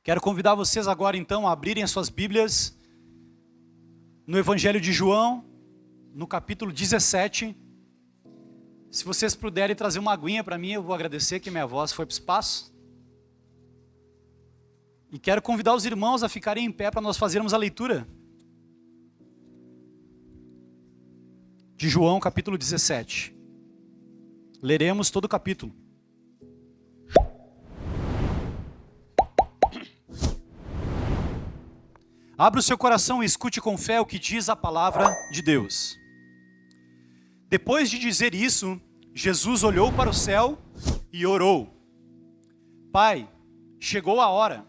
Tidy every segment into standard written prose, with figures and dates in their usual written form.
Quero convidar vocês agora então a abrirem as suas Bíblias no Evangelho de João, no capítulo 17. Se vocês puderem trazer uma aguinha para mim, eu vou agradecer que minha voz foi para o espaço. E quero convidar os irmãos a ficarem em pé para nós fazermos a leitura de João, capítulo 17. Leremos todo o capítulo. Abra o seu coração e escute com fé o que diz a palavra de Deus. Depois de dizer isso, Jesus olhou para o céu e orou: Pai, chegou a hora.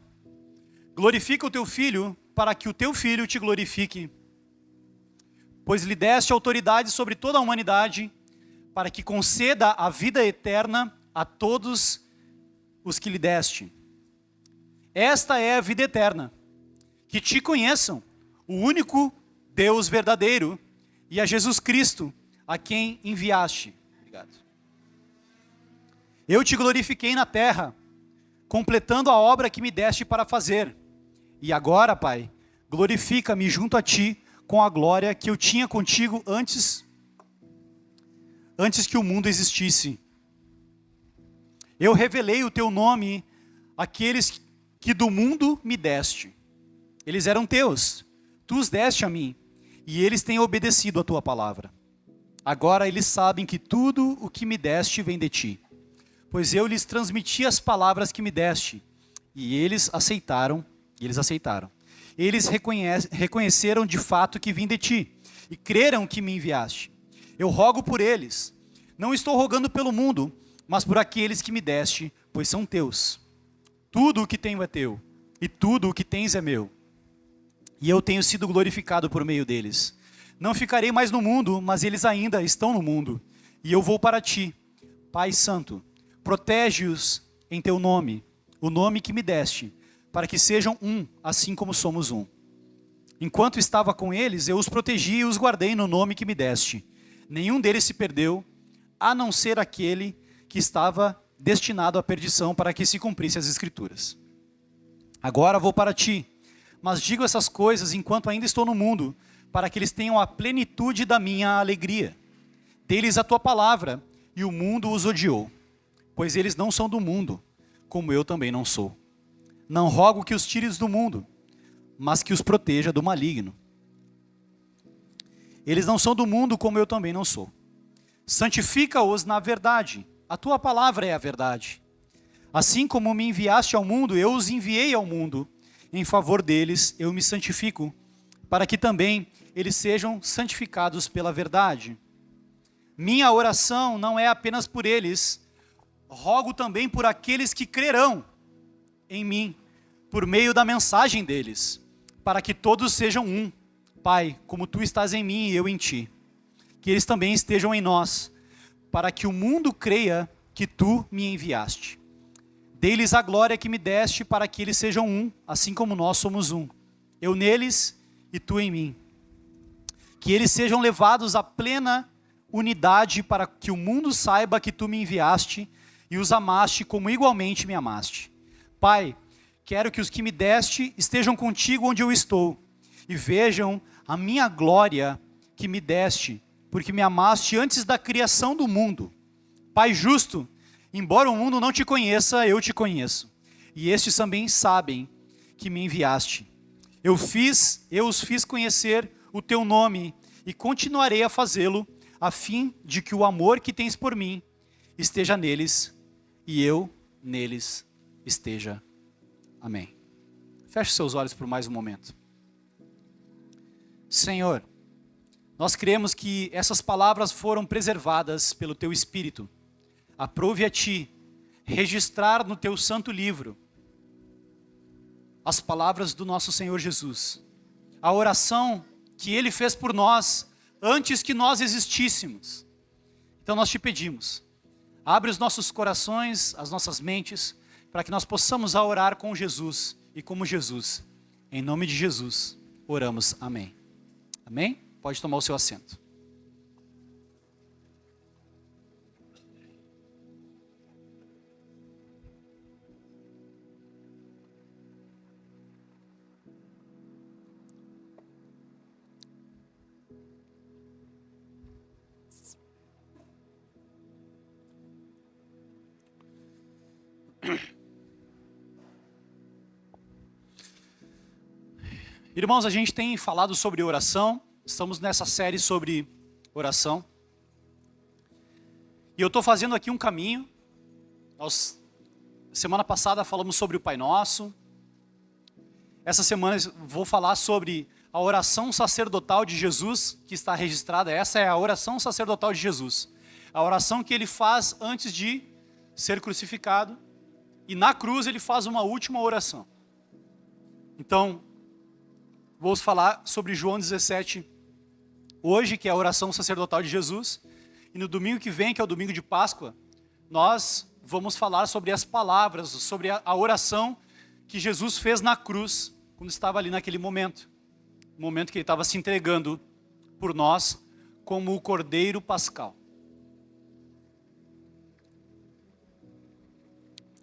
Glorifica o teu filho, para que o teu filho te glorifique. Pois lhe deste autoridade sobre toda a humanidade, para que conceda a vida eterna a todos os que lhe deste. Esta é a vida eterna, que te conheçam, o único Deus verdadeiro, e a Jesus Cristo, a quem enviaste. Obrigado. Eu te glorifiquei na terra, completando a obra que me deste para fazer. E agora, Pai, glorifica-me junto a ti com a glória que eu tinha contigo antes que o mundo existisse. Eu revelei o teu nome àqueles que do mundo me deste. Eles eram teus, tu os deste a mim, e eles têm obedecido a tua palavra. Agora eles sabem que tudo o que me deste vem de ti, pois eu lhes transmiti as palavras que me deste, e eles aceitaram. Eles reconheceram de fato que vim de ti, e creram que me enviaste. Eu rogo por eles, não estou rogando pelo mundo, mas por aqueles que me deste, pois são teus. Tudo o que tenho é teu, e tudo o que tens é meu. E eu tenho sido glorificado por meio deles. Não ficarei mais no mundo, mas eles ainda estão no mundo. E eu vou para ti, Pai Santo. Protege-os em teu nome, o nome que me deste, para que sejam um, assim como somos um. Enquanto estava com eles, eu os protegi e os guardei no nome que me deste. Nenhum deles se perdeu, a não ser aquele que estava destinado à perdição, para que se cumprisse as Escrituras. Agora vou para ti, mas digo essas coisas enquanto ainda estou no mundo, para que eles tenham a plenitude da minha alegria. Dê-lhes a tua palavra, e o mundo os odiou, pois eles não são do mundo, como eu também não sou. Não rogo que os tires do mundo, mas que os proteja do maligno. Eles não são do mundo, como eu também não sou. Santifica-os na verdade, a tua palavra é a verdade. Assim como me enviaste ao mundo, eu os enviei ao mundo. Em favor deles eu me santifico, para que também eles sejam santificados pela verdade. Minha oração não é apenas por eles, rogo também por aqueles que crerão em mim, por meio da mensagem deles, para que todos sejam um. Pai, como tu estás em mim e eu em ti, que eles também estejam em nós, para que o mundo creia que tu me enviaste. Dei-lhes a glória que me deste, para que eles sejam um, assim como nós somos um. Eu neles e tu em mim. Que eles sejam levados à plena unidade, para que o mundo saiba que tu me enviaste e os amaste como igualmente me amaste. Pai, quero que os que me deste estejam contigo onde eu estou, e vejam a minha glória que me deste, porque me amaste antes da criação do mundo. Pai justo, embora o mundo não te conheça, eu te conheço. E estes também sabem que me enviaste. Eu os fiz conhecer o teu nome e continuarei a fazê-lo, a fim de que o amor que tens por mim esteja neles e eu neles esteja. Amém. Feche seus olhos por mais um momento. Senhor, nós cremos que essas palavras foram preservadas pelo teu Espírito. Aprove a ti registrar no teu santo livro as palavras do nosso Senhor Jesus, a oração que Ele fez por nós antes que nós existíssemos. Então nós te pedimos, abre os nossos corações, as nossas mentes, para que nós possamos orar com Jesus e como Jesus. Em nome de Jesus, oramos. Amém. Amém? Pode tomar o seu assento. Irmãos, a gente tem falado sobre oração, estamos nessa série sobre oração. E eu estou fazendo aqui um caminho. Semana passada falamos sobre o Pai Nosso. Essa semana vou falar sobre a oração sacerdotal de Jesus, que está registrada. Essa é a oração sacerdotal de Jesus. A oração que ele faz antes de ser crucificado. E na cruz ele faz uma última oração. Então, vou falar sobre João 17 hoje, que é a oração sacerdotal de Jesus. E no domingo que vem, que é o domingo de Páscoa, nós vamos falar sobre as palavras, sobre a oração que Jesus fez na cruz, quando estava ali naquele momento. O momento que ele estava se entregando por nós como o Cordeiro Pascal.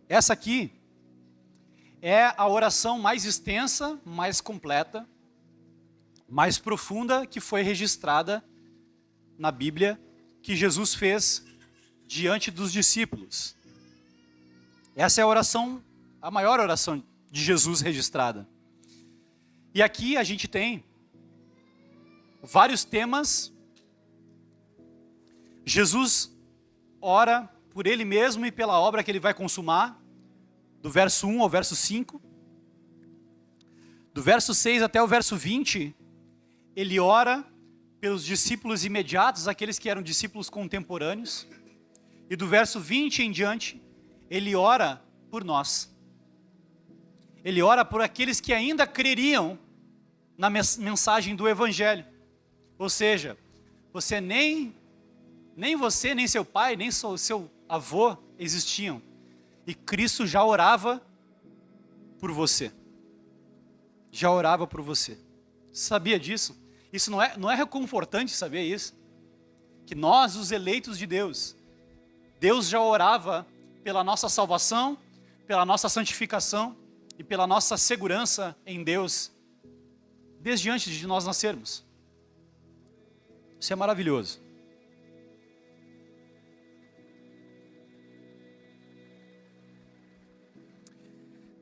Essa aqui é a oração mais extensa, mais completa, mais profunda que foi registrada na Bíblia, que Jesus fez diante dos discípulos. Essa é a oração, a maior oração de Jesus registrada. E aqui a gente tem vários temas. Jesus ora por ele mesmo e pela obra que ele vai consumar, do verso 1 ao verso 5. Do verso 6 até o verso 20, ele ora pelos discípulos imediatos, aqueles que eram discípulos contemporâneos. E do verso 20 em diante, ele ora por nós. Ele ora por aqueles que ainda creriam na mensagem do Evangelho. Ou seja, você nem você, nem seu pai, nem seu avô existiam. E Cristo já orava por você. Já orava por você. Sabia disso? Isso não é reconfortante saber isso? Que nós, os eleitos de Deus, Deus já orava pela nossa salvação, pela nossa santificação e pela nossa segurança em Deus, desde antes de nós nascermos. Isso é maravilhoso.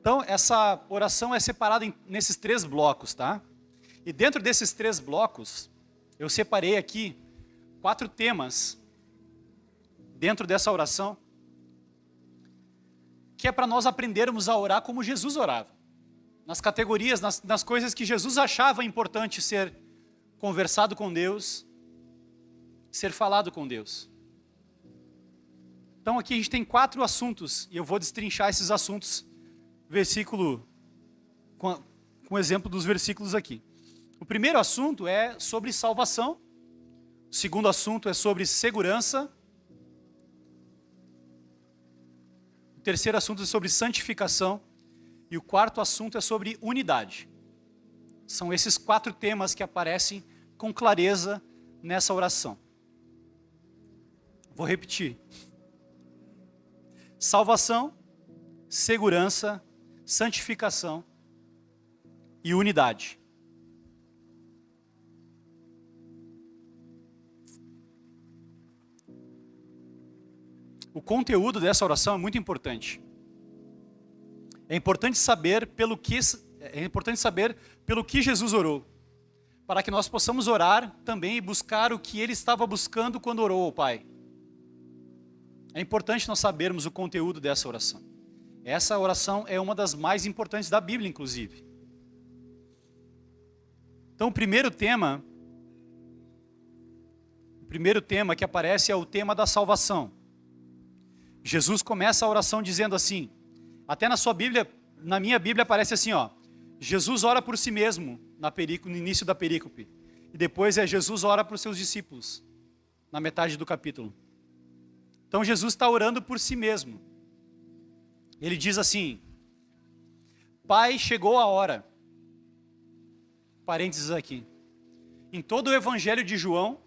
Então, essa oração é separada nesses 3 blocos, tá? E dentro desses 3 blocos, eu separei aqui 4 temas dentro dessa oração, que é para nós aprendermos a orar como Jesus orava. Nas categorias, nas coisas que Jesus achava importante ser conversado com Deus, ser falado com Deus. Então aqui a gente tem 4 assuntos, e eu vou destrinchar esses assuntos, versículo, com o exemplo dos versículos aqui. O primeiro assunto é sobre salvação, o segundo assunto é sobre segurança, o terceiro assunto é sobre santificação, e o quarto assunto é sobre unidade. São esses 4 temas que aparecem com clareza nessa oração. Vou repetir. Salvação, segurança, santificação e unidade. O conteúdo dessa oração é muito importante. É importante saber pelo que Jesus orou, para que nós possamos orar também e buscar o que ele estava buscando quando orou ao Pai. É importante nós sabermos o conteúdo dessa oração. Essa oração é uma das mais importantes da Bíblia, inclusive. Então, o primeiro tema que aparece é o tema da salvação. Jesus começa a oração dizendo assim, até na sua Bíblia, na minha Bíblia aparece assim, ó, Jesus ora por si mesmo no início da perícope. E depois Jesus ora para os seus discípulos, na metade do capítulo. Então Jesus está orando por si mesmo. Ele diz assim, Pai, chegou a hora. Parênteses aqui. Em todo o Evangelho de João,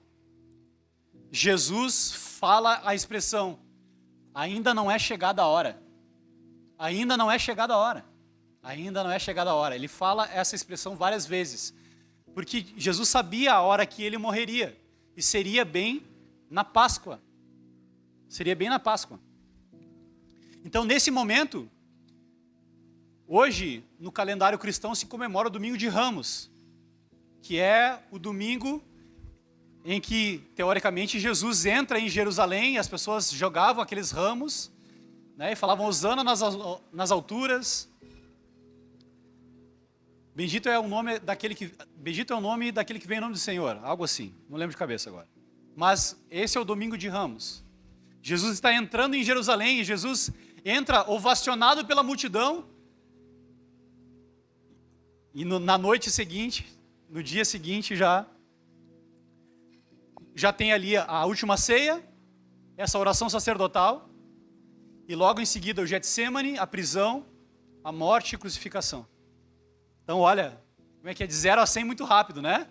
Jesus fala a expressão, ainda não é chegada a hora. Ainda não é chegada a hora. Ainda não é chegada a hora. Ele fala essa expressão várias vezes. Porque Jesus sabia a hora que ele morreria. E seria bem na Páscoa. Seria bem na Páscoa. Então, nesse momento, hoje, no calendário cristão, se comemora o Domingo de Ramos. que é o domingo em que, teoricamente, Jesus entra em Jerusalém, as pessoas jogavam aqueles ramos, né, e falavam hosana nas alturas. Bendito é o nome daquele que vem em nome do Senhor, algo assim, não lembro de cabeça agora. Mas esse é o domingo de Ramos. Jesus está entrando em Jerusalém, e Jesus entra ovacionado pela multidão, e na noite seguinte, no dia seguinte já tem ali a última ceia, essa oração sacerdotal, e logo em seguida o Getsemane, a prisão, a morte e a crucificação. Então olha, como é que é de 0 a 100 muito rápido, né?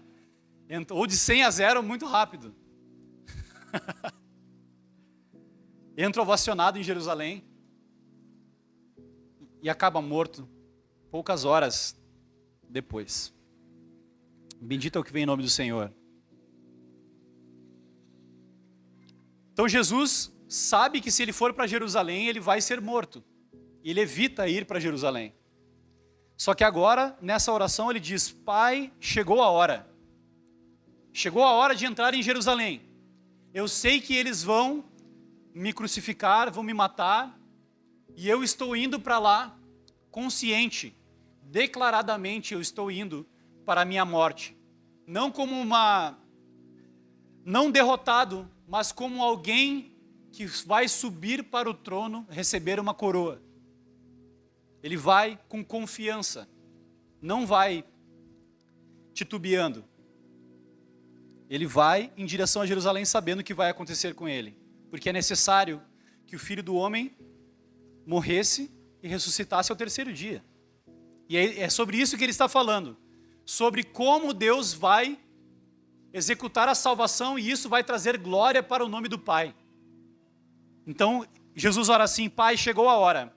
Ou de 100 a 0 muito rápido. Entra ovacionado em Jerusalém e acaba morto poucas horas depois. Bendito é o que vem em nome do Senhor. Então Jesus sabe que se ele for para Jerusalém, ele vai ser morto. E ele evita ir para Jerusalém. Só que agora, nessa oração, ele diz: Pai, chegou a hora. Chegou a hora de entrar em Jerusalém. Eu sei que eles vão me crucificar, vão me matar, e eu estou indo para lá consciente, declaradamente eu estou indo para a minha morte. Não como não derrotado, mas como alguém que vai subir para o trono, receber uma coroa. Ele vai com confiança, não vai titubeando. Ele vai em direção a Jerusalém sabendo o que vai acontecer com ele. Porque é necessário que o Filho do Homem morresse e ressuscitasse ao terceiro dia. E é sobre isso que ele está falando. Sobre como Deus vai executar a salvação e isso vai trazer glória para o nome do Pai. Então, Jesus ora assim: Pai, chegou a hora.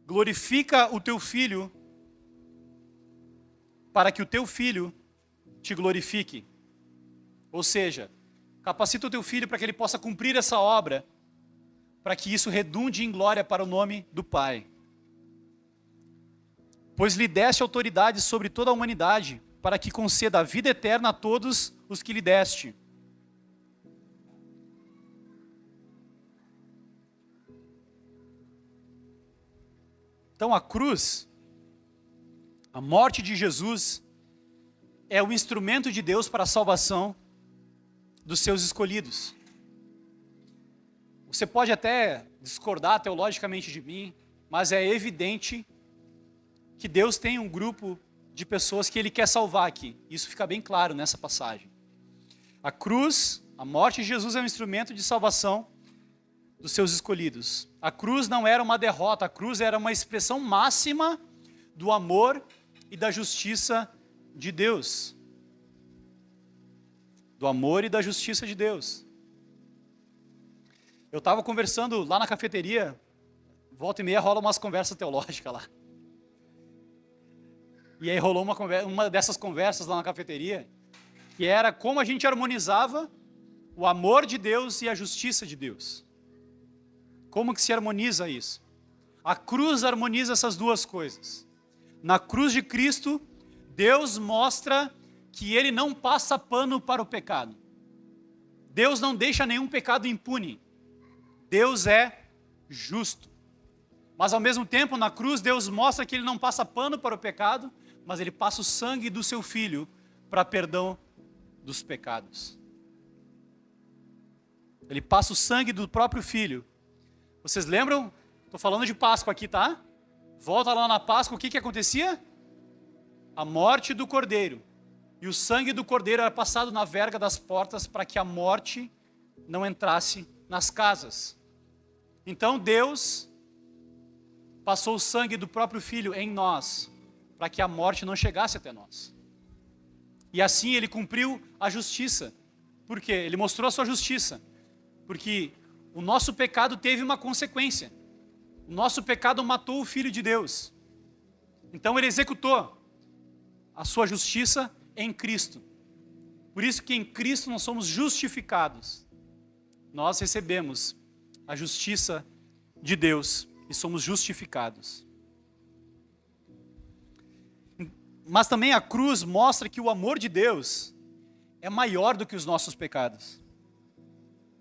Glorifica o teu Filho, para que o teu Filho te glorifique. Ou seja, capacita o teu Filho para que ele possa cumprir essa obra, para que isso redunde em glória para o nome do Pai. Pois lhe deste autoridade sobre toda a humanidade, para que conceda a vida eterna a todos os que lhe deste. Então a cruz, a morte de Jesus, é o instrumento de Deus para a salvação dos seus escolhidos. Você pode até discordar teologicamente de mim, mas é evidente que Deus tem um grupo de pessoas que Ele quer salvar aqui. Isso fica bem claro nessa passagem. A cruz, a morte de Jesus é um instrumento de salvação dos seus escolhidos. A cruz não era uma derrota, a cruz era uma expressão máxima do amor e da justiça de Deus. Do amor e da justiça de Deus. Eu estava conversando lá na cafeteria, volta e meia rola umas conversas teológicas lá. E aí rolou uma dessas conversas lá na cafeteria, que era como a gente harmonizava o amor de Deus e a justiça de Deus. Como que se harmoniza isso? A cruz harmoniza essas duas coisas. Na cruz de Cristo, Deus mostra que Ele não passa pano para o pecado. Deus não deixa nenhum pecado impune. Deus é justo. Mas ao mesmo tempo, na cruz, Deus mostra que Ele não passa pano para o pecado, mas Ele passa o sangue do seu Filho para perdão dos pecados. Ele passa o sangue do próprio Filho. Vocês lembram? Estou falando de Páscoa aqui, tá? Volta lá na Páscoa, o que acontecia? A morte do Cordeiro. E o sangue do Cordeiro era passado na verga das portas para que a morte não entrasse nas casas. Então Deus passou o sangue do próprio Filho em nós, para que a morte não chegasse até nós. E assim Ele cumpriu a justiça. Por quê? Ele mostrou a sua justiça. Porque o nosso pecado teve uma consequência. O nosso pecado matou o Filho de Deus. Então Ele executou a sua justiça em Cristo. Por isso que em Cristo nós somos justificados. Nós recebemos a justiça de Deus e somos justificados. Mas também a cruz mostra que o amor de Deus é maior do que os nossos pecados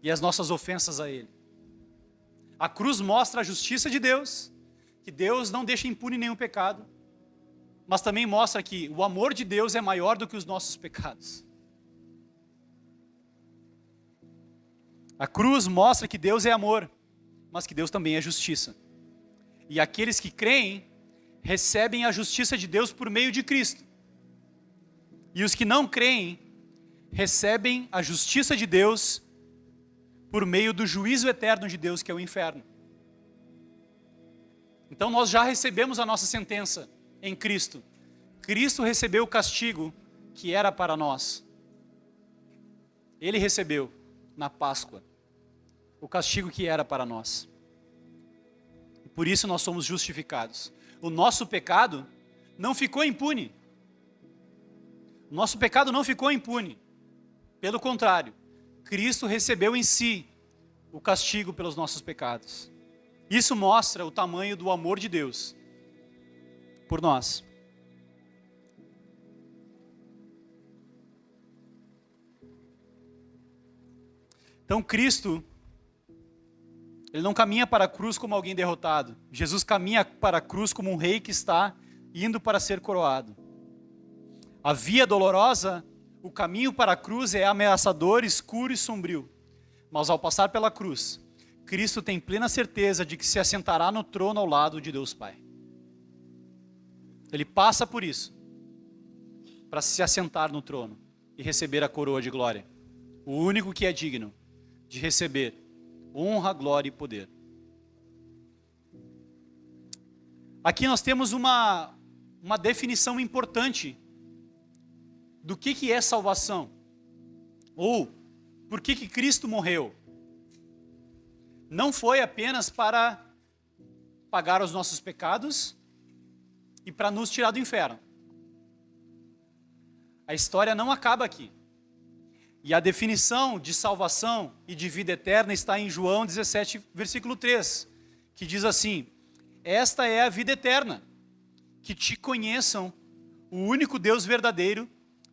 e as nossas ofensas a Ele. A cruz mostra a justiça de Deus, que Deus não deixa impune nenhum pecado, mas também mostra que o amor de Deus é maior do que os nossos pecados. A cruz mostra que Deus é amor, mas que Deus também é justiça. E aqueles que creem recebem a justiça de Deus por meio de Cristo. E os que não creem recebem a justiça de Deus por meio do juízo eterno de Deus, que é o inferno. Então nós já recebemos a nossa sentença em Cristo. Cristo recebeu o castigo que era para nós. Ele recebeu na Páscoa o castigo que era para nós. E por isso nós somos justificados. O nosso pecado não ficou impune. O nosso pecado não ficou impune. Pelo contrário, Cristo recebeu em si o castigo pelos nossos pecados. Isso mostra o tamanho do amor de Deus por nós. Então Cristo, Ele não caminha para a cruz como alguém derrotado. Jesus caminha para a cruz como um rei que está indo para ser coroado. A via dolorosa, o caminho para a cruz é ameaçador, escuro e sombrio. Mas ao passar pela cruz, Cristo tem plena certeza de que se assentará no trono ao lado de Deus Pai. Ele passa por isso, para se assentar no trono e receber a coroa de glória. O único que é digno de receber honra, glória e poder. Aqui nós temos uma definição importante do que é salvação, ou por que Cristo morreu. Não foi apenas para pagar os nossos pecados e para nos tirar do inferno. A história não acaba aqui. E a definição de salvação e de vida eterna está em João 17, versículo 3, que diz assim: esta é a vida eterna, que te conheçam, o único Deus verdadeiro,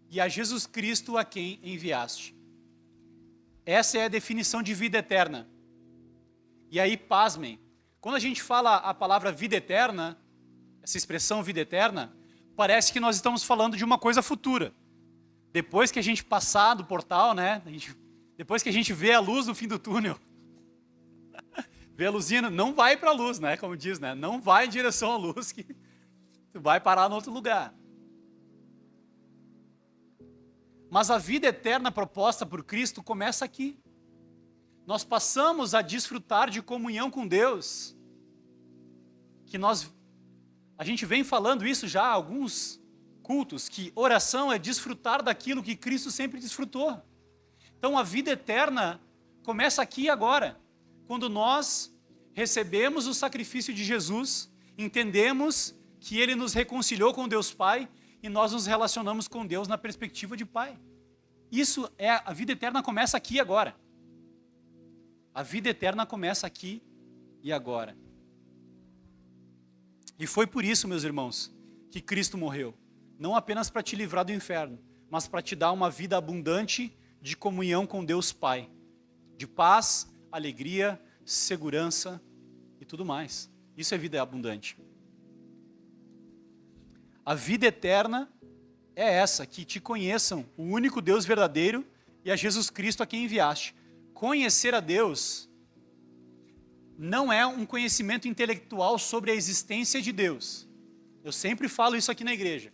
e a Jesus Cristo a quem enviaste. Essa é a definição de vida eterna. E aí, pasmem, quando a gente fala a palavra vida eterna, essa expressão vida eterna, parece que nós estamos falando de uma coisa futura. Depois que a gente passar do portal, né? Depois que a gente vê a luz no fim do túnel, vê a luzinha, não vai para a luz, né? Como diz, né? Não vai em direção à luz, que tu vai parar no outro lugar. Mas a vida eterna proposta por Cristo começa aqui. Nós passamos a desfrutar de comunhão com Deus, que a gente vem falando isso já há alguns cultos, que oração é desfrutar daquilo que Cristo sempre desfrutou. Então a vida eterna começa aqui e agora, quando nós recebemos o sacrifício de Jesus, entendemos que Ele nos reconciliou com Deus Pai e nós nos relacionamos com Deus na perspectiva de Pai. Isso é, a vida eterna começa aqui e agora. A vida eterna começa aqui e agora. E foi por isso, meus irmãos, que Cristo morreu. Não apenas para te livrar do inferno, mas para te dar uma vida abundante de comunhão com Deus Pai. De paz, alegria, segurança e tudo mais. Isso é vida abundante. A vida eterna é essa, que te conheçam o único Deus verdadeiro e a Jesus Cristo a quem enviaste. Conhecer a Deus não é um conhecimento intelectual sobre a existência de Deus. Eu sempre falo isso aqui na igreja.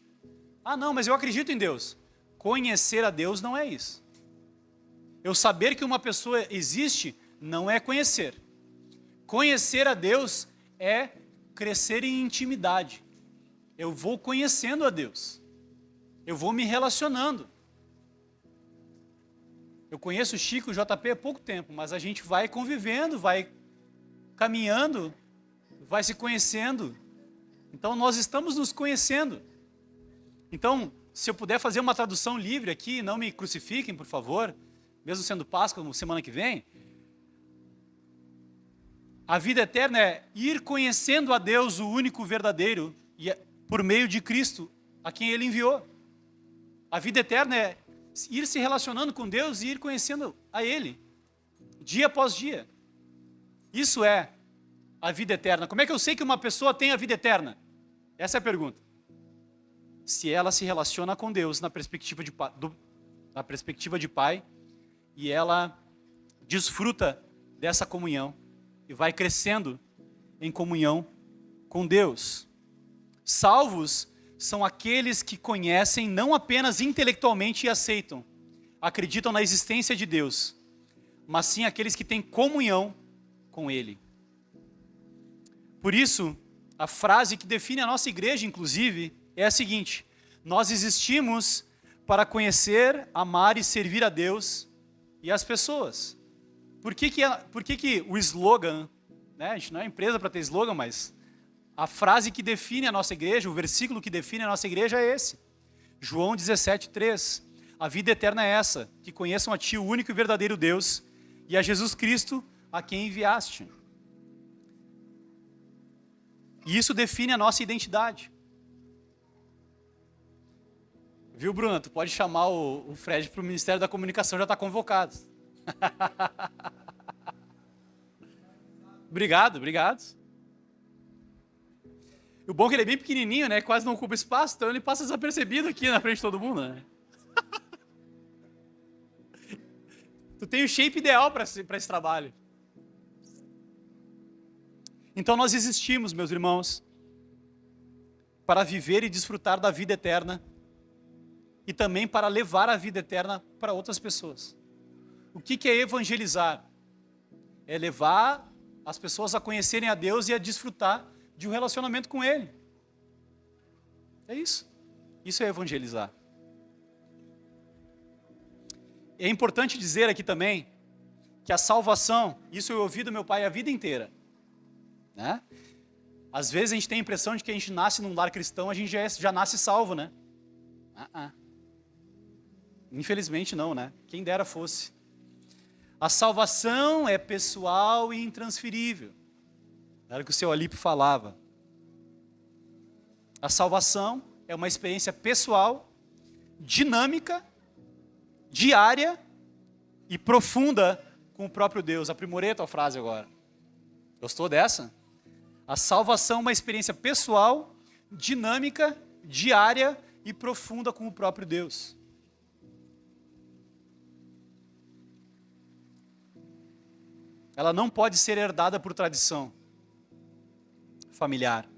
Ah, não, mas eu acredito em Deus. Conhecer a Deus não é isso. Eu saber que uma pessoa existe não é conhecer. Conhecer a Deus é crescer em intimidade. Eu vou conhecendo a Deus. Eu vou me relacionando. Eu conheço o Chico e o JP há pouco tempo, mas a gente vai convivendo, vai caminhando, vai se conhecendo. Então nós estamos nos conhecendo. Então, se eu puder fazer uma tradução livre aqui, não me crucifiquem, por favor, mesmo sendo Páscoa, semana que vem. A vida eterna é ir conhecendo a Deus, o único verdadeiro, e por meio de Cristo, a quem Ele enviou. A vida eterna é ir se relacionando com Deus e ir conhecendo a Ele, dia após dia. Isso é a vida eterna. Como é que eu sei que uma pessoa tem a vida eterna? Essa é a pergunta. Se ela se relaciona com Deus na perspectiva de pai, e ela desfruta dessa comunhão e vai crescendo em comunhão com Deus. Salvos são aqueles que conhecem não apenas intelectualmente e aceitam, acreditam na existência de Deus, mas sim aqueles que têm comunhão com Ele. Por isso, a frase que define a nossa igreja, inclusive, é a seguinte: nós existimos para conhecer, amar e servir a Deus e as pessoas. Por que o slogan, né? A gente não é empresa para ter slogan, mas a frase que define a nossa igreja, o versículo que define a nossa igreja é esse. João 17:3. A vida eterna é essa, que conheçam a Ti, o único e verdadeiro Deus, e a Jesus Cristo, a quem enviaste. E isso define a nossa identidade. Viu, Bruna? Tu pode chamar o Fred para o Ministério da Comunicação, já está convocado. Obrigado. O bom é que ele é bem pequenininho, né? Quase não ocupa espaço, então ele passa desapercebido aqui na frente de todo mundo, né? Tu tem o shape ideal para esse trabalho. Então nós existimos, meus irmãos, para viver e desfrutar da vida eterna e também para levar a vida eterna para outras pessoas. O que é evangelizar? É levar as pessoas a conhecerem a Deus e a desfrutar de um relacionamento com Ele. É isso. Isso é evangelizar. É importante dizer aqui também que a salvação, isso eu ouvi do meu pai a vida inteira, né? Às vezes a gente tem a impressão de que a gente nasce num lar cristão, a gente já nasce salvo, né? Infelizmente não, né? Quem dera fosse. A salvação é pessoal e intransferível. Era o que o seu Alípio falava. A salvação é uma experiência pessoal, dinâmica, diária e profunda com o próprio Deus. Aprimorei a tua frase agora. Gostou dessa? A salvação é uma experiência pessoal, dinâmica, diária e profunda com o próprio Deus. Ela não pode ser herdada por tradição familiar.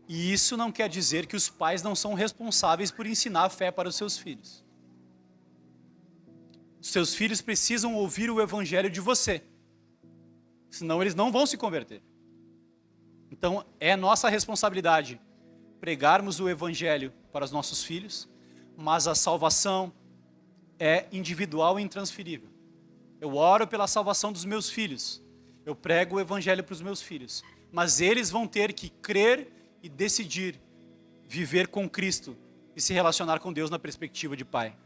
E isso não quer dizer que os pais não são responsáveis por ensinar a fé para os seus filhos. Os seus filhos precisam ouvir o evangelho de você, senão eles não vão se converter. Então é nossa responsabilidade pregarmos o evangelho para os nossos filhos, mas a salvação é individual e intransferível. Eu oro pela salvação dos meus filhos, eu prego o evangelho para os meus filhos, mas eles vão ter que crer e decidir viver com Cristo e se relacionar com Deus na perspectiva de pai.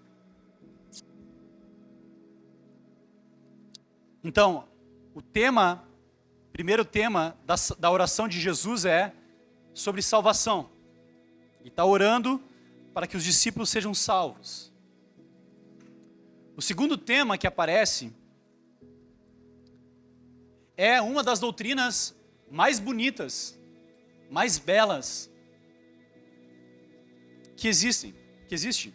Então, primeiro tema da oração de Jesus é sobre salvação. Ele está orando para que os discípulos sejam salvos. O segundo tema que aparece é uma das doutrinas mais bonitas, mais belas que existe.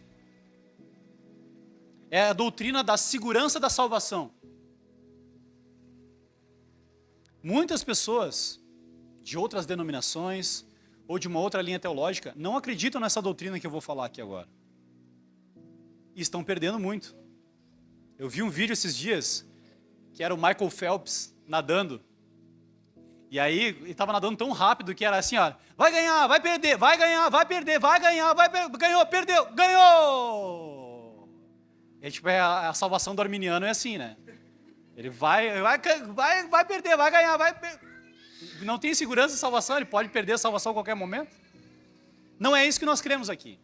É a doutrina da segurança da salvação. Muitas pessoas de outras denominações ou de uma outra linha teológica não acreditam nessa doutrina que eu vou falar aqui agora. E estão perdendo muito. Eu vi um vídeo esses dias que era o Michael Phelps nadando. E aí ele estava nadando tão rápido que era assim, ó, vai ganhar, vai perder, vai ganhar, vai perder, vai ganhar, ganhou, perdeu, ganhou. É tipo a salvação do arminiano é assim, né? Ele vai perder, vai ganhar, não tem segurança de salvação, ele pode perder a salvação a qualquer momento. Não é isso que nós cremos aqui.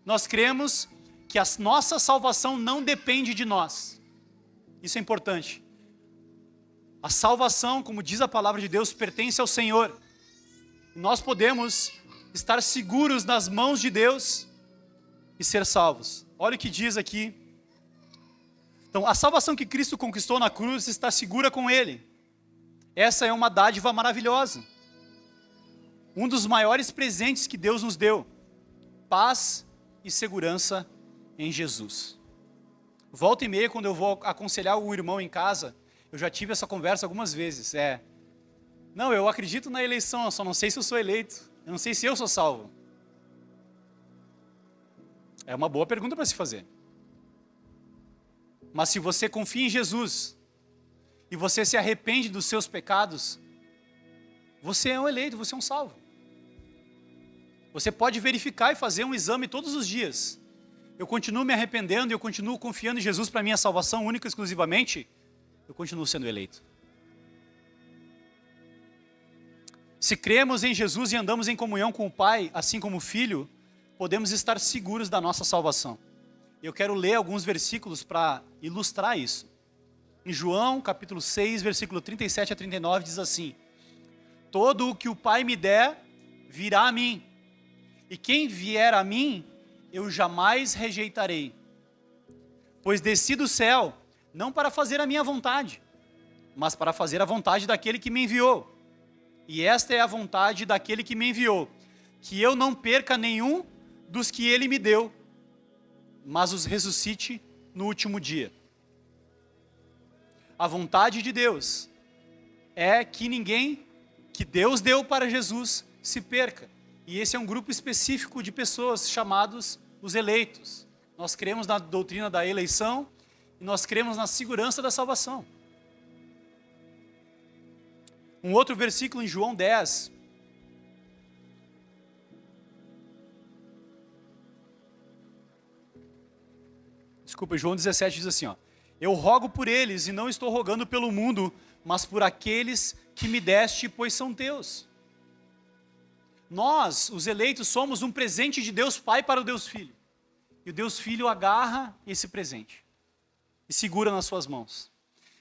Nós cremos que a nossa salvação não depende de nós. Isso é importante. A salvação, como diz a palavra de Deus, pertence ao Senhor. Nós podemos estar seguros nas mãos de Deus e ser salvos. Olha o que diz aqui. Então, a salvação que Cristo conquistou na cruz está segura com Ele. Essa é uma dádiva maravilhosa. Um dos maiores presentes que Deus nos deu. Paz e segurança em Jesus. Volta e meia, quando eu vou aconselhar o irmão em casa, eu já tive essa conversa algumas vezes. Não, eu acredito na eleição, eu só não sei se eu sou eleito. Eu não sei se eu sou salvo. É uma boa pergunta para se fazer. Mas se você confia em Jesus e você se arrepende dos seus pecados, você é um eleito, você é um salvo. Você pode verificar e fazer um exame todos os dias. Eu continuo me arrependendo e eu continuo confiando em Jesus para minha salvação única e exclusivamente, eu continuo sendo eleito. Se cremos em Jesus e andamos em comunhão com o Pai, assim como o Filho, podemos estar seguros da nossa salvação. Eu quero ler alguns versículos para ilustrar isso. Em João, capítulo 6, versículo 37 a 39, diz assim: todo o que o Pai me der, virá a mim. E quem vier a mim, eu jamais rejeitarei. Pois desci do céu, não para fazer a minha vontade, mas para fazer a vontade daquele que me enviou. E esta é a vontade daquele que me enviou, que eu não perca nenhum dos que ele me deu, mas os ressuscite no último dia. A vontade de Deus é que ninguém que Deus deu para Jesus se perca. E esse é um grupo específico de pessoas chamados os eleitos. Nós cremos na doutrina da eleição e nós cremos na segurança da salvação. Um outro versículo em João 10. Desculpa, João 17 diz assim, eu rogo por eles e não estou rogando pelo mundo, mas por aqueles que me deste, pois são teus. Nós, os eleitos, somos um presente de Deus Pai para o Deus Filho. E o Deus Filho agarra esse presente e segura nas suas mãos.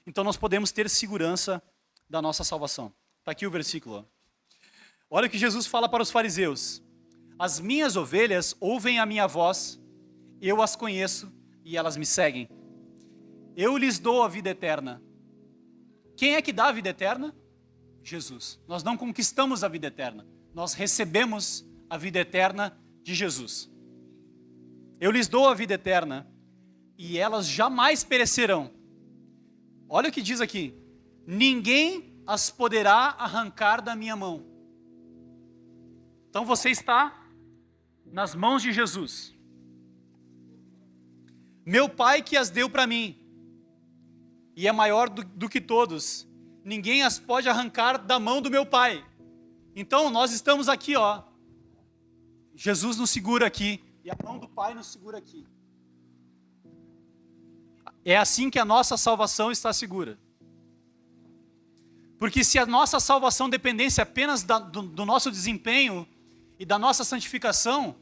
Então nós podemos ter segurança da nossa salvação. Está aqui o versículo. Olha o que Jesus fala para os fariseus. As minhas ovelhas ouvem a minha voz, eu as conheço e elas me seguem. Eu lhes dou a vida eterna. Quem é que dá a vida eterna? Jesus. Nós não conquistamos a vida eterna. Nós recebemos a vida eterna de Jesus. Eu lhes dou a vida eterna e elas jamais perecerão. Olha o que diz aqui. Ninguém as poderá arrancar da minha mão. Então você está nas mãos de Jesus. Meu Pai que as deu para mim, e é maior do que todos, ninguém as pode arrancar da mão do meu Pai. Então nós estamos aqui, Jesus nos segura aqui, e a mão do Pai nos segura aqui. É assim que a nossa salvação está segura. Porque se a nossa salvação dependesse apenas do nosso desempenho e da nossa santificação,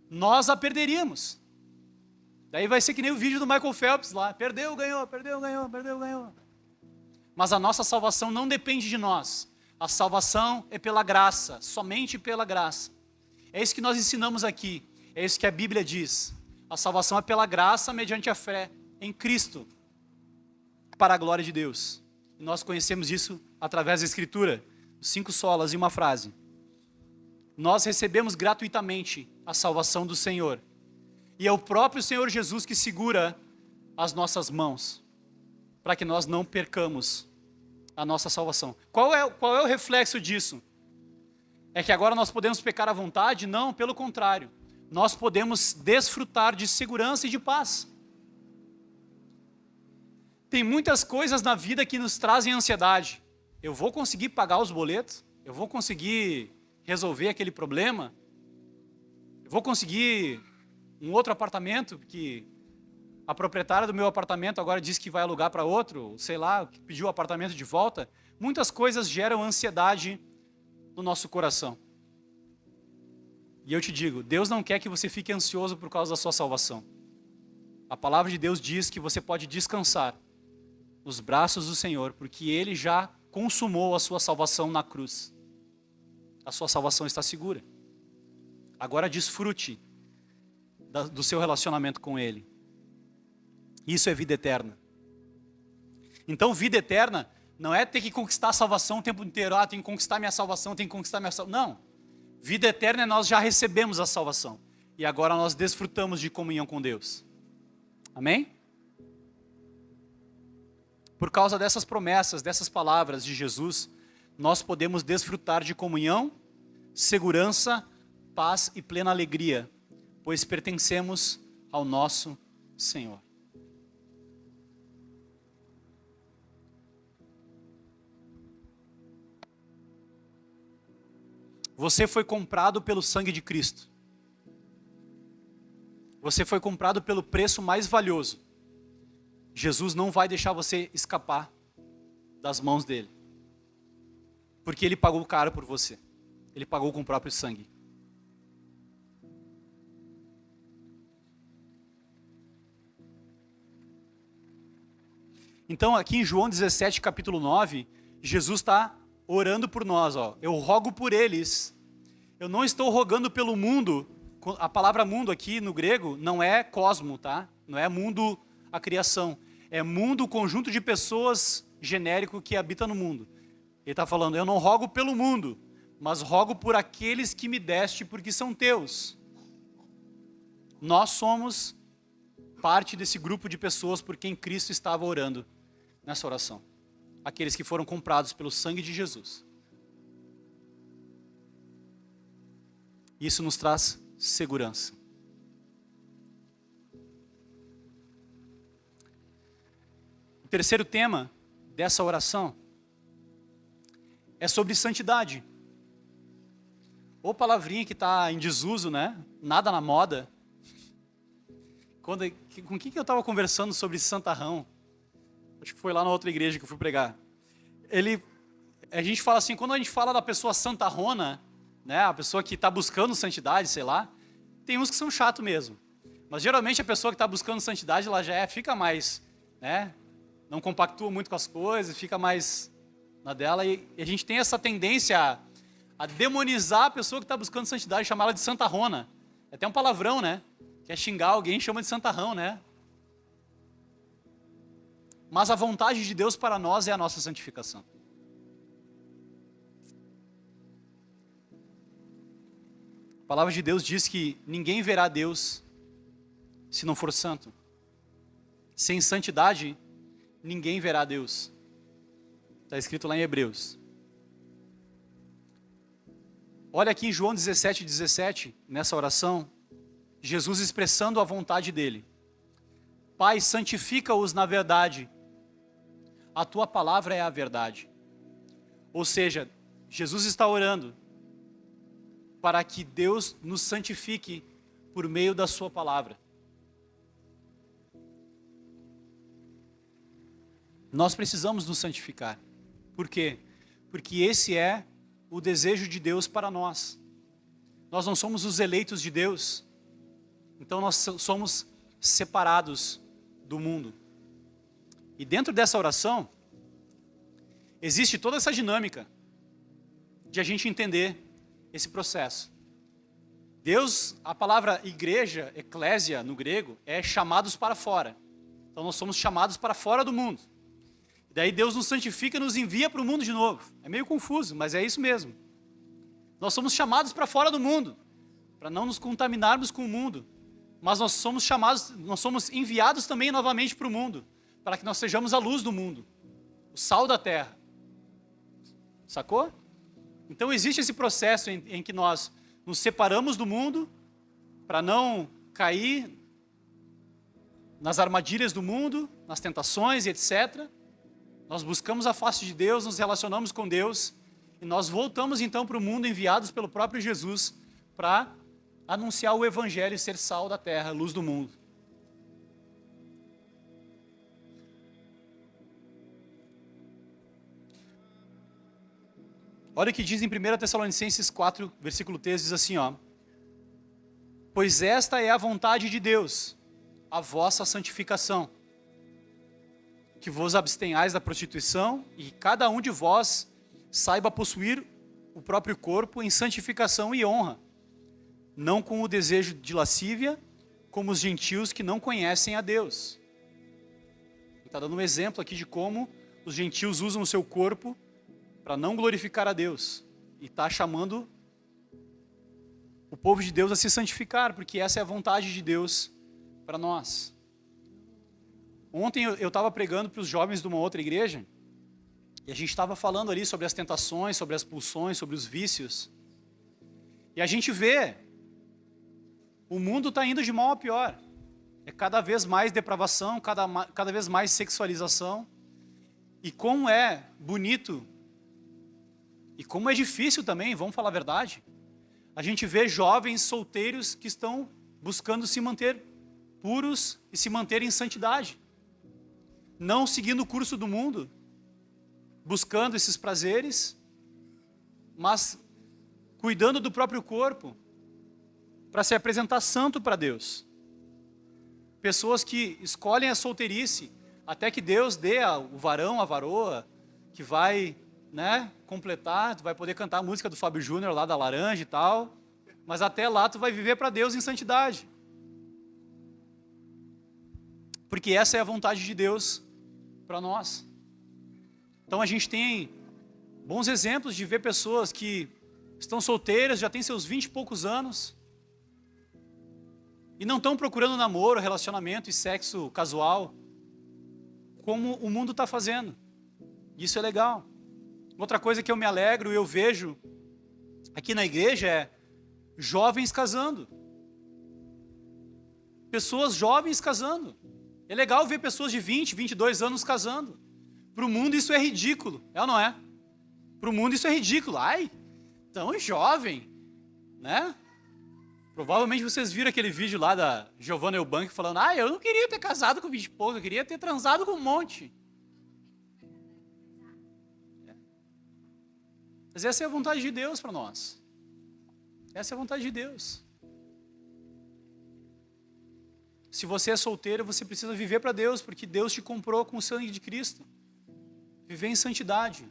nós a perderíamos. Daí vai ser que nem o vídeo do Michael Phelps lá, perdeu, ganhou, perdeu, ganhou, perdeu, ganhou. Mas a nossa salvação não depende de nós. A salvação é pela graça, somente pela graça. É isso que nós ensinamos aqui, é isso que a Bíblia diz. A salvação é pela graça mediante a fé em Cristo, para a glória de Deus. E nós conhecemos isso através da Escritura, 5 solas e uma frase. Nós recebemos gratuitamente a salvação do Senhor. E é o próprio Senhor Jesus que segura as nossas mãos, para que nós não percamos a nossa salvação. Qual é o reflexo disso? É que agora nós podemos pecar à vontade? Não, pelo contrário. Nós podemos desfrutar de segurança e de paz. Tem muitas coisas na vida que nos trazem ansiedade. Eu vou conseguir pagar os boletos? Eu vou conseguir resolver aquele problema? Eu vou conseguir um outro apartamento, que a proprietária do meu apartamento agora disse que vai alugar para outro, sei lá, pediu o apartamento de volta. Muitas coisas geram ansiedade no nosso coração. E eu te digo, Deus não quer que você fique ansioso por causa da sua salvação. A palavra de Deus diz que você pode descansar nos braços do Senhor, porque Ele já consumou a sua salvação na cruz. a sua salvação está segura. Agora desfrute do seu relacionamento com Ele. Isso é vida eterna. Então, vida eterna não é ter que conquistar a salvação o tempo inteiro. Tenho que conquistar minha salvação, tenho que conquistar minha salvação. Não. Vida eterna é nós já recebemos a salvação. E agora nós desfrutamos de comunhão com Deus. Amém? Por causa dessas promessas, dessas palavras de Jesus, nós podemos desfrutar de comunhão, segurança, paz e plena alegria, pois pertencemos ao nosso Senhor. Você foi comprado pelo sangue de Cristo. Você foi comprado pelo preço mais valioso. Jesus não vai deixar você escapar das mãos dele. Porque ele pagou caro por você. Ele pagou com o próprio sangue. Então aqui em João 17, capítulo 9, Jesus está orando por nós. Eu rogo por eles. Eu não estou rogando pelo mundo. A palavra mundo aqui no grego não é cosmo, tá? Não é mundo, a criação. É mundo, o conjunto de pessoas genérico que habita no mundo. Ele está falando, eu não rogo pelo mundo, mas rogo por aqueles que me deste, porque são teus. Nós somos parte desse grupo de pessoas por quem Cristo estava orando nessa oração. Aqueles que foram comprados pelo sangue de Jesus. Isso nos traz segurança. O terceiro tema dessa oração é sobre santidade. Ou palavrinha que está em desuso, né? Nada na moda. Com quem que eu estava conversando sobre santarrão? Acho que foi lá na outra igreja que eu fui pregar. A gente fala assim, quando a gente fala da pessoa santarrona, né? A pessoa que está buscando santidade, sei lá, tem uns que são chatos mesmo. Mas geralmente a pessoa que está buscando santidade, ela já fica mais, né? Não compactua muito com as coisas, fica mais na dela. E a gente tem essa tendência a demonizar a pessoa que está buscando santidade, chamar ela de santarrona. É até um palavrão, né? Quer xingar alguém, chama de santarrão, né? Mas a vontade de Deus para nós é a nossa santificação. A palavra de Deus diz que ninguém verá Deus se não for santo. Sem santidade, ninguém verá Deus. Está escrito lá em Hebreus. Olha aqui em João 17, nessa oração, Jesus expressando a vontade dele. Pai, santifica-os na verdade. A tua palavra é a verdade. Ou seja, Jesus está orando para que Deus nos santifique por meio da sua palavra. Nós precisamos nos santificar. Por quê? Porque esse é o desejo de Deus para nós. Nós não somos os eleitos de Deus. Então nós somos separados do mundo. E dentro dessa oração, existe toda essa dinâmica de a gente entender esse processo. Deus, a palavra igreja, eclésia no grego, é chamados para fora. Então nós somos chamados para fora do mundo. E daí Deus nos santifica e nos envia para o mundo de novo. É meio confuso, mas é isso mesmo. Nós somos chamados para fora do mundo, para não nos contaminarmos com o mundo. Mas nós somos enviados também novamente para o mundo, para que nós sejamos a luz do mundo, o sal da terra. Sacou? Então existe esse processo em que nós nos separamos do mundo, para não cair nas armadilhas do mundo, nas tentações e etc. Nós buscamos a face de Deus, nos relacionamos com Deus, e nós voltamos então para o mundo enviados pelo próprio Jesus, para anunciar o evangelho e ser sal da terra, luz do mundo. Olha o que diz em 1 Tessalonicenses 4, versículo 3, diz assim, pois esta é a vontade de Deus, a vossa santificação, que vos abstenhais da prostituição e cada um de vós saiba possuir o próprio corpo em santificação e honra, não com o desejo de lascívia, como os gentios que não conhecem a Deus. Ele está dando um exemplo aqui de como os gentios usam o seu corpo para não glorificar a Deus. E está chamando o povo de Deus a se santificar, porque essa é a vontade de Deus para nós. Ontem eu estava pregando para os jovens de uma outra igreja, e a gente estava falando ali sobre as tentações, sobre as pulsões, sobre os vícios. E a gente vê, o mundo está indo de mal a pior. É cada vez mais depravação, cada vez mais sexualização. E como é bonito, e como é difícil também, vamos falar a verdade. A gente vê jovens solteiros que estão buscando se manter puros e se manter em santidade. Não seguindo o curso do mundo, buscando esses prazeres, mas cuidando do próprio corpo, para se apresentar santo para Deus. Pessoas que escolhem a solteirice, até que Deus dê o varão, a varoa, que vai, completar, tu vai poder cantar a música do Fábio Júnior lá da Laranja e tal, mas até lá tu vai viver para Deus em santidade. Porque essa é a vontade de Deus para nós. Então a gente tem bons exemplos de ver pessoas que estão solteiras, já têm seus 20 e poucos anos, e não estão procurando namoro, relacionamento e sexo casual, como o mundo está fazendo. Isso é legal. Outra coisa que eu me alegro e eu vejo aqui na igreja é jovens casando. Pessoas jovens casando. É legal ver pessoas de 20, 22 anos casando. Para o mundo isso é ridículo, é ou não é? Para o mundo isso é ridículo. Ai, tão jovem, né? Provavelmente vocês viram aquele vídeo lá da Giovanna Eubank falando: eu não queria ter casado com 20 e pouco, eu queria ter transado com um monte. Mas essa é a vontade de Deus para nós. Essa é a vontade de Deus. Se você é solteiro, você precisa viver para Deus, porque Deus te comprou com o sangue de Cristo. Viver em santidade.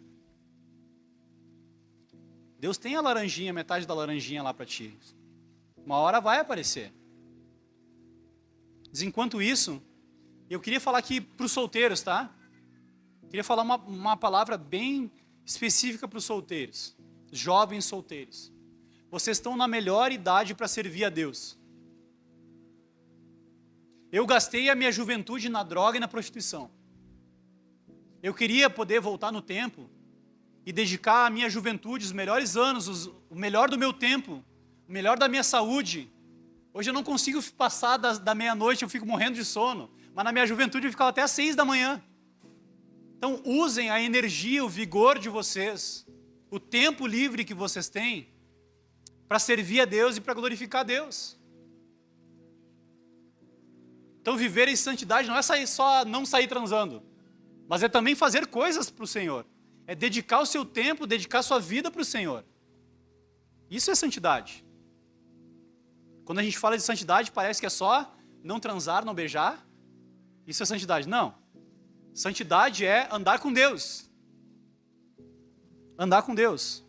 Deus tem a laranjinha, metade da laranjinha lá para ti. Uma hora vai aparecer. Mas enquanto isso, eu queria falar aqui para os solteiros, tá? Queria falar uma palavra bem específica para os solteiros. Jovens solteiros. Vocês estão na melhor idade para servir a Deus. Eu gastei a minha juventude na droga e na prostituição. Eu queria poder voltar no tempo e dedicar a minha juventude, os melhores anos, o melhor do meu tempo, o melhor da minha saúde. Hoje eu não consigo passar da meia-noite, eu fico morrendo de sono. Mas na minha juventude eu ficava até às 6 da manhã. Então usem a energia, o vigor de vocês, o tempo livre que vocês têm, para servir a Deus e para glorificar a Deus. Então viver em santidade não é só não sair transando, mas é também fazer coisas para o Senhor. É dedicar o seu tempo, dedicar a sua vida para o Senhor. Isso é santidade. Quando a gente fala de santidade, parece que é só não transar, não beijar. Isso é santidade. Não. Santidade é andar com Deus. Andar com Deus.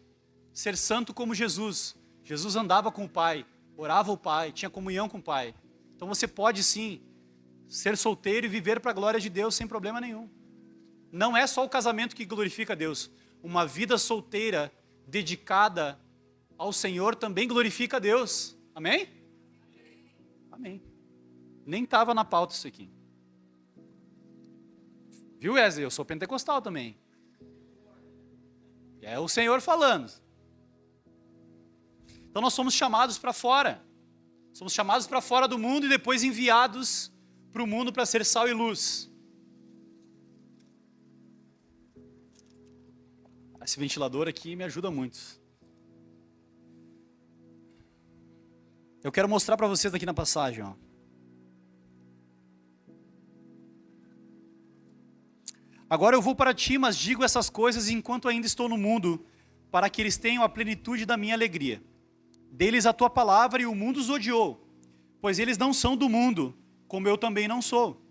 Ser santo como Jesus. Jesus andava com o Pai, orava ao Pai, tinha comunhão com o Pai. Então você pode sim ser solteiro e viver para a glória de Deus sem problema nenhum. Não é só o casamento que glorifica a Deus. Uma vida solteira, dedicada ao Senhor, também glorifica a Deus. Amém? Amém. Nem estava na pauta isso aqui. Viu, Wesley? Eu sou pentecostal também. É o Senhor falando. Então nós somos chamados para fora. Somos chamados para fora do mundo e depois enviados para o mundo para ser sal e luz. Esse ventilador aqui me ajuda muito. Eu quero mostrar para vocês aqui na passagem, ó. Agora eu vou para ti, mas digo essas coisas enquanto ainda estou no mundo, para que eles tenham a plenitude da minha alegria. Deles a tua palavra e o mundo os odiou, pois eles não são do mundo, como eu também não sou.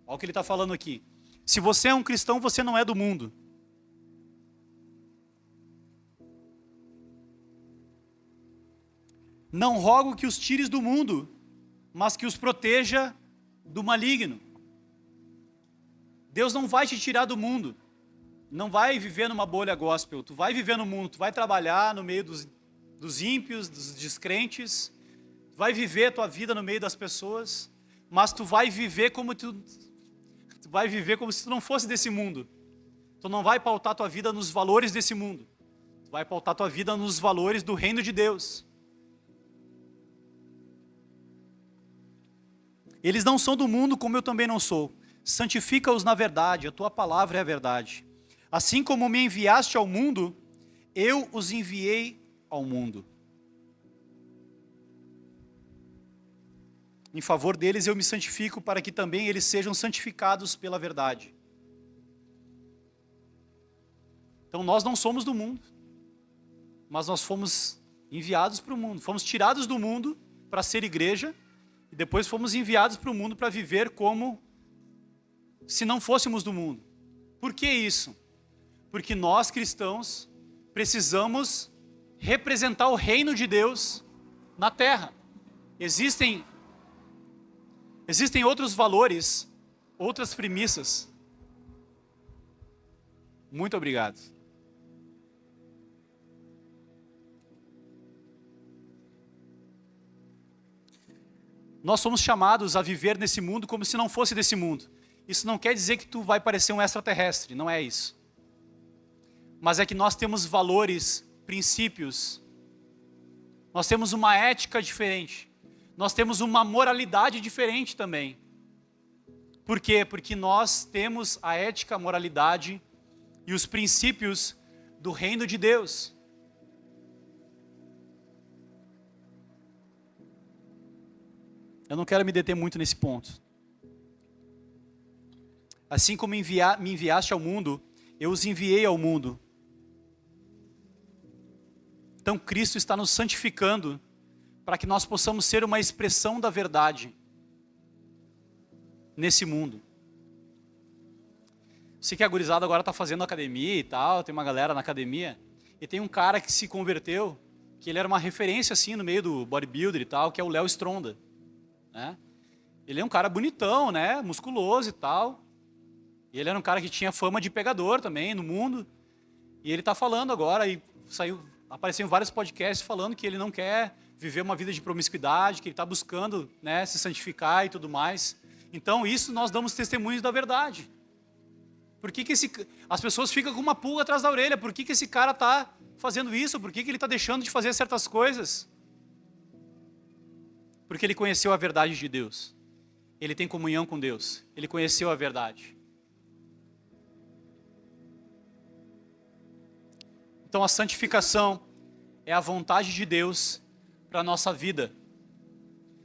Olha o que ele está falando aqui. Se você é um cristão, você não é do mundo. Não rogo que os tires do mundo, mas que os proteja do maligno. Deus não vai te tirar do mundo. Não vai viver numa bolha gospel. Tu vai viver no mundo, tu vai trabalhar no meio dos ímpios, dos descrentes. Tu vai viver a tua vida no meio das pessoas, mas tu vai viver como se tu não fosse desse mundo. Tu não vai pautar tua vida nos valores desse mundo. Tu vai pautar tua vida nos valores do reino de Deus. Eles não são do mundo, como eu também não sou. Santifica-os na verdade, a tua palavra é a verdade. Assim como me enviaste ao mundo, eu os enviei ao mundo. Em favor deles eu me santifico, para que também eles sejam santificados pela verdade. Então nós não somos do mundo, mas nós fomos enviados para o mundo. Fomos tirados do mundo para ser igreja, e depois fomos enviados para o mundo para viver como se não fôssemos do mundo. Por que isso? Porque nós cristãos precisamos representar o reino de Deus na terra. Existem outros valores, outras premissas. Muito obrigado. Nós somos chamados a viver nesse mundo como se não fosse desse mundo. Isso não quer dizer que tu vai parecer um extraterrestre, não é isso. Mas é que nós temos valores, princípios. Nós temos uma ética diferente. Nós temos uma moralidade diferente também. Por quê? Porque nós temos a ética, a moralidade e os princípios do reino de Deus. Eu não quero me deter muito nesse ponto. Assim como me enviaste ao mundo, eu os enviei ao mundo. Então Cristo está nos santificando para que nós possamos ser uma expressão da verdade nesse mundo. Sei que a gurizada agora está fazendo academia e tal, tem uma galera na academia, e tem um cara que se converteu, que ele era uma referência assim no meio do bodybuilder e tal, que é o Léo Stronda, né? Ele é um cara bonitão, né, musculoso e tal, e ele era um cara que tinha fama de pegador também no mundo, e ele está falando agora, e apareceu em vários podcasts falando que ele não quer viver uma vida de promiscuidade, que ele está buscando, né, se santificar e tudo mais. Então isso nós damos testemunhos da verdade. Por que as pessoas ficam com uma pulga atrás da orelha? Por que esse cara está fazendo isso? Por que ele está deixando de fazer certas coisas? Porque ele conheceu a verdade de Deus. Ele tem comunhão com Deus. Ele conheceu a verdade. Então a santificação é a vontade de Deus para a nossa vida.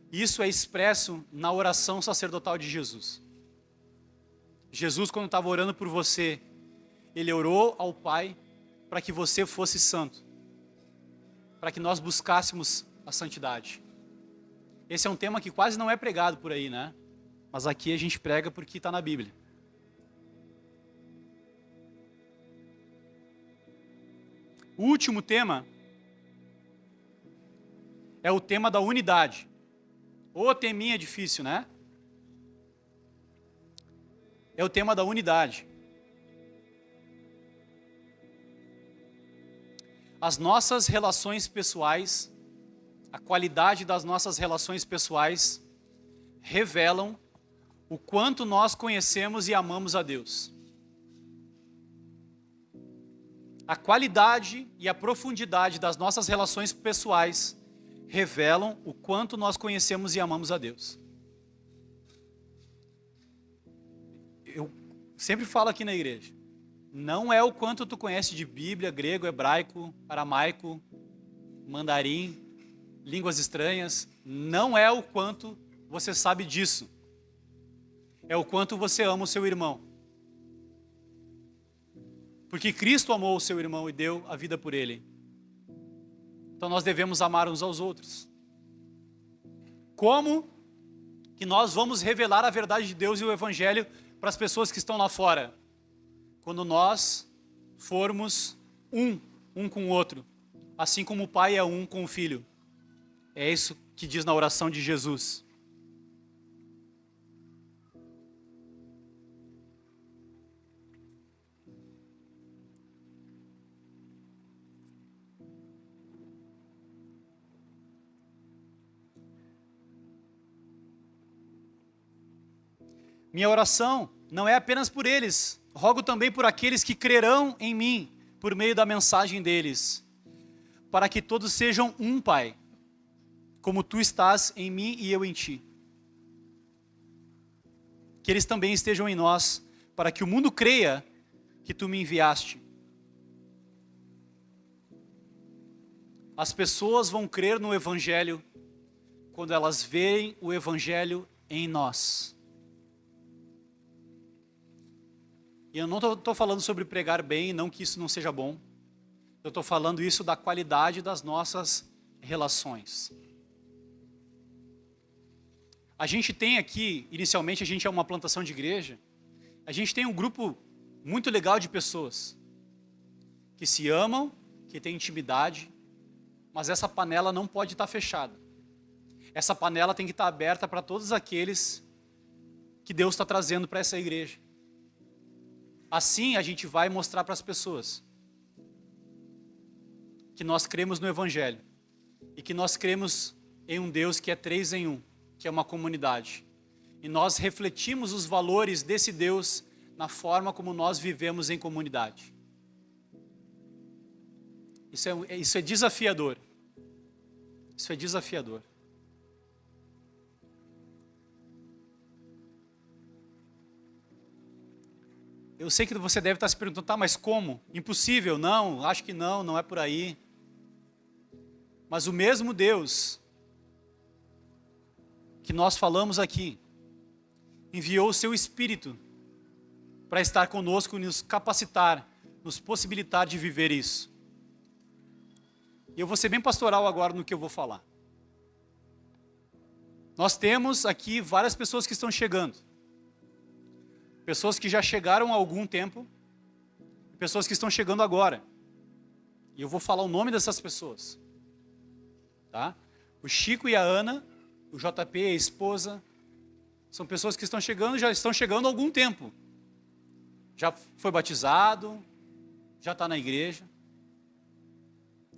Isso é expresso na oração sacerdotal de Jesus. Jesus, quando estava orando por você, ele orou ao Pai para que você fosse santo, para que nós buscássemos a santidade. Esse é um tema que quase não é pregado por aí, né? Mas aqui a gente prega porque está na Bíblia. O último tema é o tema da unidade. Ô teminha difícil, né? É o tema da unidade. As nossas relações pessoais, a qualidade das nossas relações pessoais revelam o quanto nós conhecemos e amamos a Deus. A qualidade e a profundidade das nossas relações pessoais revelam o quanto nós conhecemos e amamos a Deus. Eu sempre falo aqui na igreja, não é o quanto tu conhece de Bíblia, grego, hebraico, aramaico, mandarim, línguas estranhas, não é o quanto você sabe disso, é o quanto você ama o seu irmão. Porque Cristo amou o seu irmão e deu a vida por ele. Então nós devemos amar uns aos outros. Como que nós vamos revelar a verdade de Deus e o Evangelho para as pessoas que estão lá fora? Quando nós formos um com o outro, assim como o pai é um com o filho. É isso que diz na oração de Jesus. Minha oração não é apenas por eles, rogo também por aqueles que crerão em mim, por meio da mensagem deles, para que todos sejam um, Pai, como tu estás em mim e eu em ti. Que eles também estejam em nós, para que o mundo creia que tu me enviaste. As pessoas vão crer no Evangelho quando elas veem o Evangelho em nós. E eu não estou falando sobre pregar bem, não que isso não seja bom. Eu estou falando isso da qualidade das nossas relações. A gente tem aqui, inicialmente a gente é uma plantação de igreja, a gente tem um grupo muito legal de pessoas que se amam, que têm intimidade, mas essa panela não pode estar fechada. Essa panela tem que estar aberta para todos aqueles que Deus está trazendo para essa igreja. Assim a gente vai mostrar para as pessoas que nós cremos no Evangelho e que nós cremos em um Deus que é 3 em 1, que é uma comunidade. E nós refletimos os valores desse Deus na forma como nós vivemos em comunidade. Isso é desafiador. Isso é desafiador. Eu sei que você deve estar se perguntando, tá, mas como? Impossível? Não, acho que não, não é por aí. Mas o mesmo Deus que nós falamos aqui, enviou o seu Espírito para estar conosco e nos capacitar, nos possibilitar de viver isso. E eu vou ser bem pastoral agora no que eu vou falar. Nós temos aqui várias pessoas que estão chegando. Pessoas que já chegaram há algum tempo, pessoas que estão chegando agora. E eu vou falar o nome dessas pessoas. Tá? O Chico e a Ana, o JP e a esposa, são pessoas que estão chegando, já estão chegando há algum tempo. Já foi batizado, já está na igreja.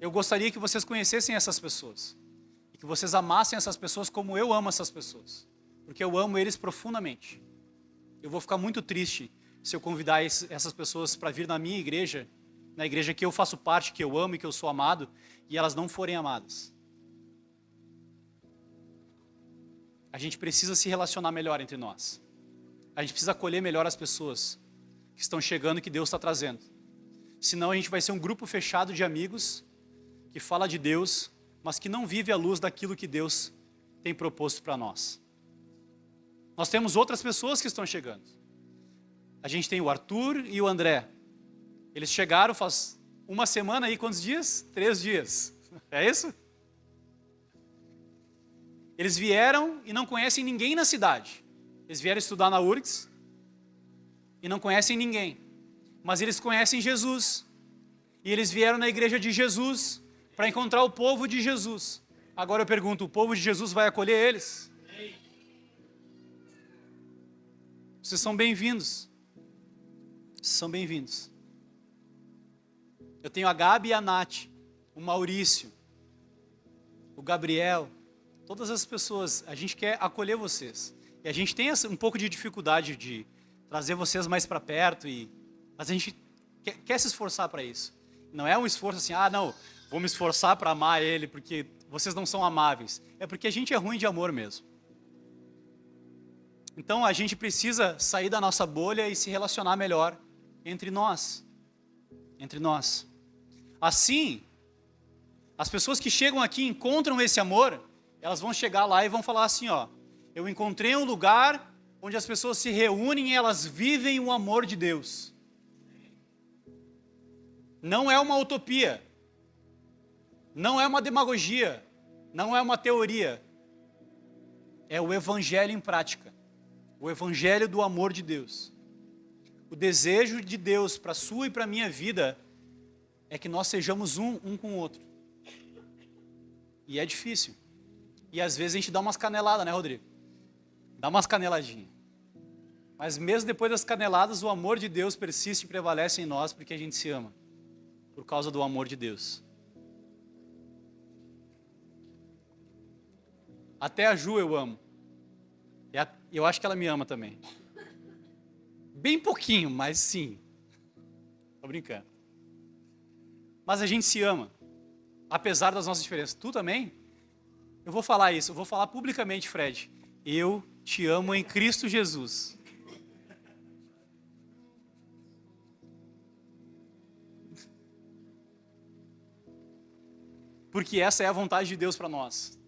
Eu gostaria que vocês conhecessem essas pessoas. E que vocês amassem essas pessoas como eu amo essas pessoas. Porque eu amo eles profundamente. Eu vou ficar muito triste se eu convidar essas pessoas para vir na minha igreja, na igreja que eu faço parte, que eu amo e que eu sou amado, e elas não forem amadas. A gente precisa se relacionar melhor entre nós. A gente precisa acolher melhor as pessoas que estão chegando e que Deus está trazendo. Senão a gente vai ser um grupo fechado de amigos que fala de Deus, mas que não vive à luz daquilo que Deus tem proposto para nós. Nós temos outras pessoas que estão chegando. A gente tem o Arthur e o André. Eles chegaram faz uma semana e quantos dias? 3 dias. É isso? Eles vieram e não conhecem ninguém na cidade. Eles vieram estudar na URGS e não conhecem ninguém. Mas eles conhecem Jesus. E eles vieram na igreja de Jesus para encontrar o povo de Jesus. Agora eu pergunto, o povo de Jesus vai acolher eles? Vocês são bem-vindos. Vocês são bem-vindos. Eu tenho a Gabi e a Nath, o Maurício, o Gabriel, todas as pessoas. A gente quer acolher vocês. E a gente tem um pouco de dificuldade de trazer vocês mais para perto, mas a gente quer se esforçar para isso. Não é um esforço assim, não, vou me esforçar para amar ele porque vocês não são amáveis. É porque a gente é ruim de amor mesmo. Então a gente precisa sair da nossa bolha e se relacionar melhor entre nós. Entre nós. Assim, as pessoas que chegam aqui e encontram esse amor, elas vão chegar lá e vão falar assim, eu encontrei um lugar onde as pessoas se reúnem e elas vivem o amor de Deus. Não é uma utopia. Não é uma demagogia. Não é uma teoria. É o Evangelho em prática. O Evangelho do amor de Deus. O desejo de Deus para a sua e para a minha vida é que nós sejamos um com o outro. E é difícil. E às vezes a gente dá umas caneladas, né, Rodrigo? Dá umas caneladinhas. Mas mesmo depois das caneladas, o amor de Deus persiste e prevalece em nós porque a gente se ama. Por causa do amor de Deus. Até a Ju eu amo. Eu acho que ela me ama também. Bem pouquinho, mas sim. Tô brincando. Mas a gente se ama. Apesar das nossas diferenças. Tu também? Eu vou falar isso. Eu vou falar publicamente, Fred. Eu te amo em Cristo Jesus. Porque essa é a vontade de Deus para nós.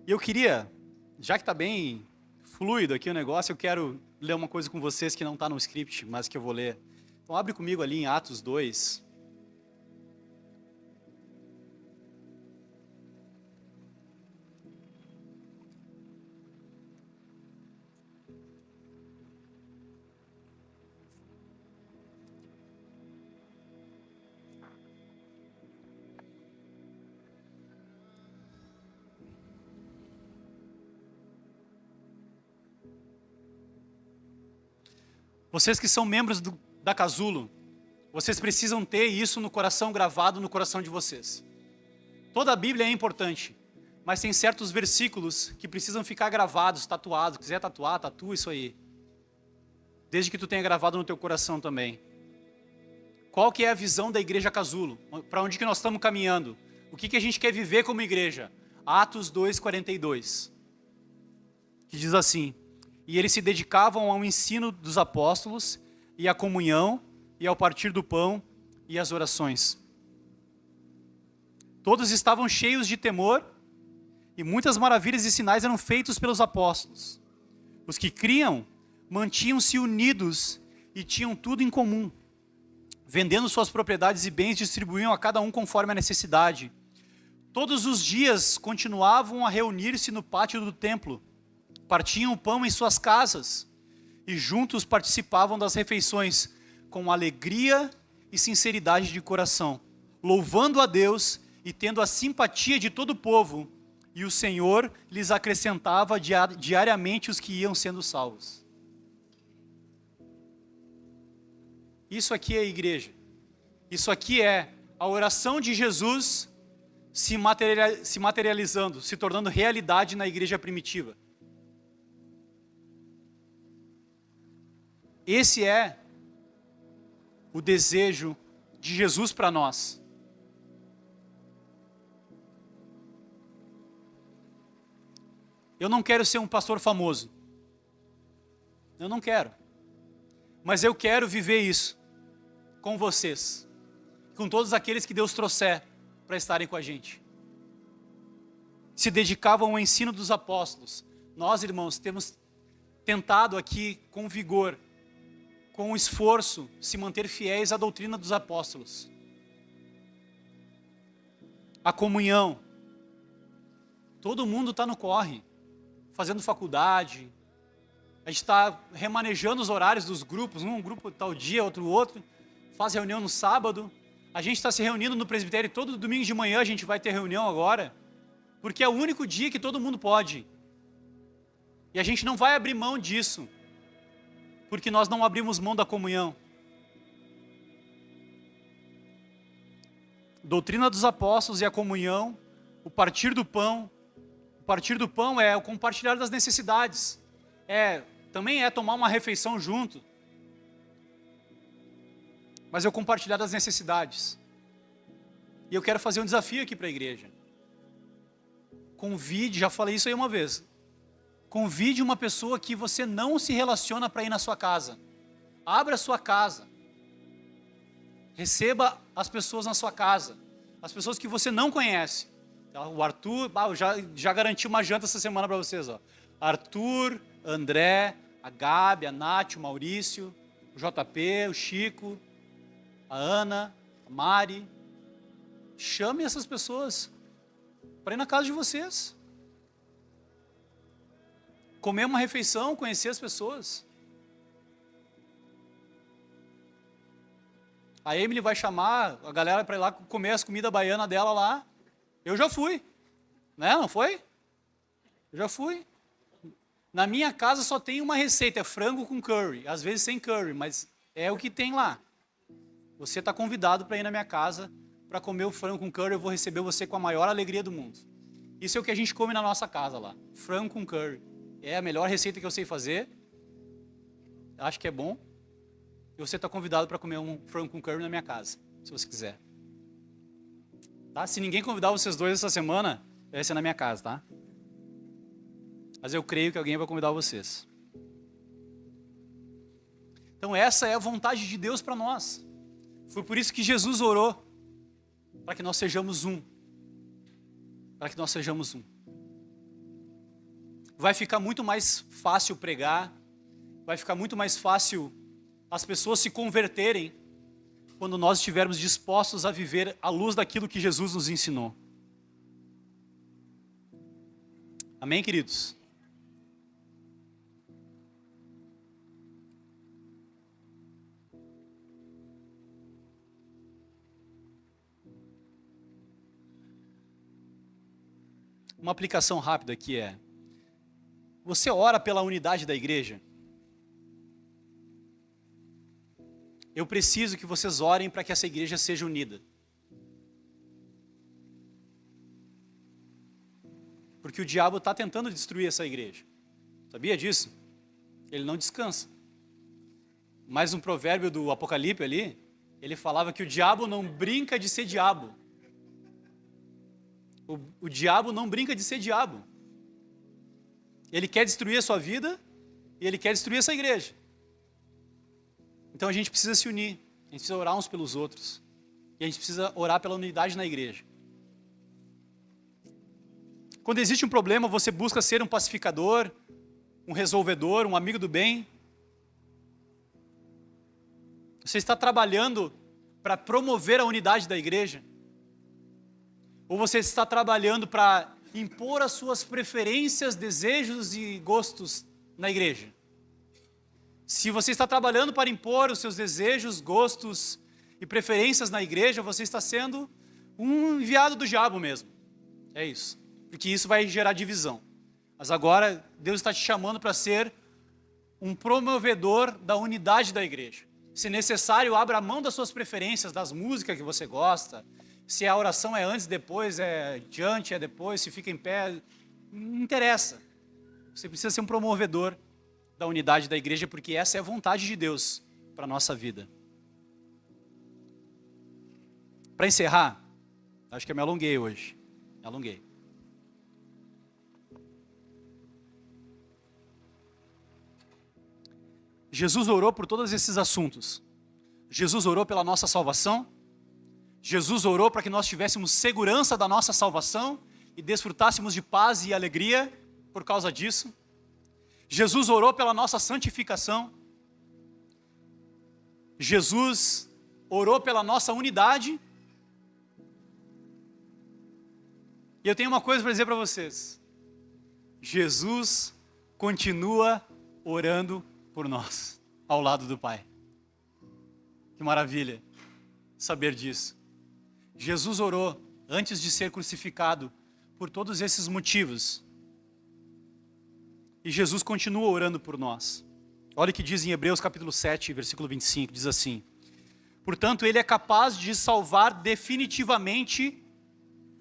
E eu queria, já que está bem fluido aqui o negócio, eu quero ler uma coisa com vocês que não está no script, mas que eu vou ler. Então abre comigo ali em Atos 2. Vocês que são membros da Casulo, vocês precisam ter isso no coração, gravado no coração de vocês. Toda a Bíblia é importante, mas tem certos versículos que precisam ficar gravados, tatuados. Se quiser tatuar, tatua isso aí. Desde que tu tenha gravado no teu coração também. Qual que é a visão da igreja Casulo? Para onde que nós estamos caminhando? O que a gente quer viver como igreja? Atos 2:42. Que diz assim: e eles se dedicavam ao ensino dos apóstolos, e à comunhão, e ao partir do pão, e às orações. Todos estavam cheios de temor, e muitas maravilhas e sinais eram feitos pelos apóstolos. Os que criam mantinham-se unidos e tinham tudo em comum. Vendendo suas propriedades e bens, distribuíam a cada um conforme a necessidade. Todos os dias continuavam a reunir-se no pátio do templo, partiam o pão em suas casas e juntos participavam das refeições com alegria e sinceridade de coração, louvando a Deus e tendo a simpatia de todo o povo, e o Senhor lhes acrescentava diariamente os que iam sendo salvos. Isso aqui é a igreja. Isso aqui é a oração de Jesus se materializando, se tornando realidade na igreja primitiva. Esse é o desejo de Jesus para nós. Eu não quero ser um pastor famoso. Eu não quero. Mas eu quero viver isso com vocês, com todos aqueles que Deus trouxer para estarem com a gente. Se dedicavam ao ensino dos apóstolos. Nós, irmãos, temos tentado aqui com vigor, com esforço, se manter fiéis à doutrina dos apóstolos. A comunhão. Todo mundo está no corre, fazendo faculdade. A gente está remanejando os horários dos grupos, um grupo tal dia, outro, faz reunião no sábado. A gente está se reunindo no presbitério todo domingo de manhã, a gente vai ter reunião agora, porque é o único dia que todo mundo pode. E a gente não vai abrir mão disso, porque nós não abrimos mão da comunhão. Doutrina dos apóstolos e a comunhão, o partir do pão. O partir do pão é o compartilhar das necessidades. Também é tomar uma refeição junto. Mas é o compartilhar das necessidades. E eu quero fazer um desafio aqui para a igreja. Convide, já falei isso aí uma vez. Convide uma pessoa que você não se relaciona para ir na sua casa. Abra a sua casa. Receba as pessoas na sua casa. As pessoas que você não conhece. O Arthur, eu já garanti uma janta essa semana para vocês. Arthur, André, a Gabi, a Nath, o Maurício, o JP, o Chico, a Ana, a Mari. Chame essas pessoas para ir na casa de vocês. Comer uma refeição, conhecer as pessoas. A Emily vai chamar a galera para ir lá comer as comidas baianas dela lá. Eu já fui, né? Não foi? Eu já fui. Na minha casa só tem uma receita, é frango com curry. Às vezes sem curry, mas é o que tem lá. Você está convidado para ir na minha casa para comer o frango com curry. Eu vou receber você com a maior alegria do mundo. Isso é o que a gente come na nossa casa lá. Frango com curry. É a melhor receita que eu sei fazer. Acho que é bom. E você está convidado para comer um frango com curry na minha casa, se você quiser. Tá? Se ninguém convidar vocês dois essa semana, vai ser na minha casa, tá? Mas eu creio que alguém vai convidar vocês. Então essa é a vontade de Deus para nós. Foi por isso que Jesus orou, para que nós sejamos um. Para que nós sejamos um. Vai ficar muito mais fácil pregar, vai ficar muito mais fácil as pessoas se converterem quando nós estivermos dispostos a viver à luz daquilo que Jesus nos ensinou. Amém, queridos? Uma aplicação rápida aqui é: você ora pela unidade da igreja? Eu preciso que vocês orem para que essa igreja seja unida. Porque o diabo está tentando destruir essa igreja. Sabia disso? Ele não descansa. Mais um provérbio do Apocalipse ali, ele falava que o diabo não brinca de ser diabo. O diabo não brinca de ser diabo. Ele quer destruir a sua vida e ele quer destruir essa igreja. Então a gente precisa se unir, a gente precisa orar uns pelos outros. E a gente precisa orar pela unidade na igreja. Quando existe um problema, você busca ser um pacificador, um resolvedor, um amigo do bem. Você está trabalhando para promover a unidade da igreja? Ou você está trabalhando para impor as suas preferências, desejos e gostos na igreja? Se você está trabalhando para impor os seus desejos, gostos e preferências na igreja, você está sendo um enviado do diabo mesmo. É isso. Porque isso vai gerar divisão. Mas agora Deus está te chamando para ser um promovedor da unidade da igreja. Se necessário, abra mão das suas preferências, das músicas que você gosta. Se a oração é antes, depois, é diante, é depois, se fica em pé, não interessa. Você precisa ser um promovedor da unidade da igreja, porque essa é a vontade de Deus para a nossa vida. Para encerrar, acho que eu me alonguei hoje. Me alonguei. Jesus orou por todos esses assuntos. Jesus orou pela nossa salvação. Jesus orou para que nós tivéssemos segurança da nossa salvação e desfrutássemos de paz e alegria por causa disso. Jesus orou pela nossa santificação. Jesus orou pela nossa unidade. E eu tenho uma coisa para dizer para vocês. Jesus continua orando por nós, ao lado do Pai. Que maravilha saber disso. Jesus orou antes de ser crucificado por todos esses motivos. E Jesus continua orando por nós. Olha o que diz em Hebreus capítulo 7, versículo 25, diz assim: portanto, Ele é capaz de salvar definitivamente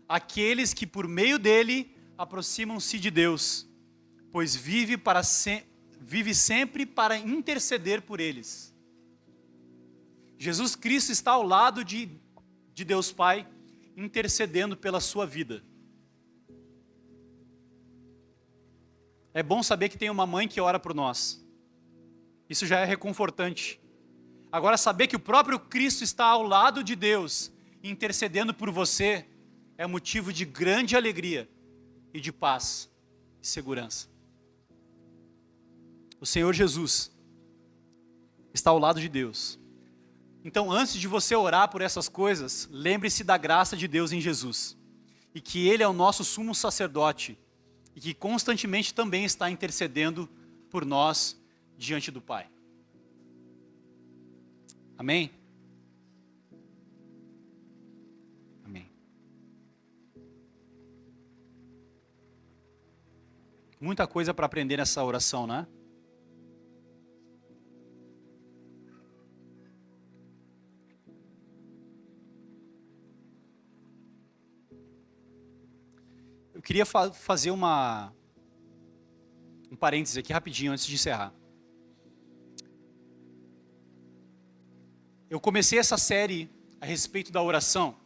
aqueles que por meio dele aproximam-se de Deus, pois vive sempre para interceder por eles. Jesus Cristo está ao lado de Deus Pai, intercedendo pela sua vida. É bom saber que tem uma mãe que ora por nós. Isso já é reconfortante. Agora, saber que o próprio Cristo está ao lado de Deus, intercedendo por você, é motivo de grande alegria e de paz e segurança. O Senhor Jesus está ao lado de Deus. Então, antes de você orar por essas coisas, lembre-se da graça de Deus em Jesus. E que Ele é o nosso sumo sacerdote. E que constantemente também está intercedendo por nós diante do Pai. Amém? Muita coisa para aprender nessa oração, né? Eu queria fazer um parêntese aqui rapidinho antes de encerrar. Eu comecei essa série a respeito da oração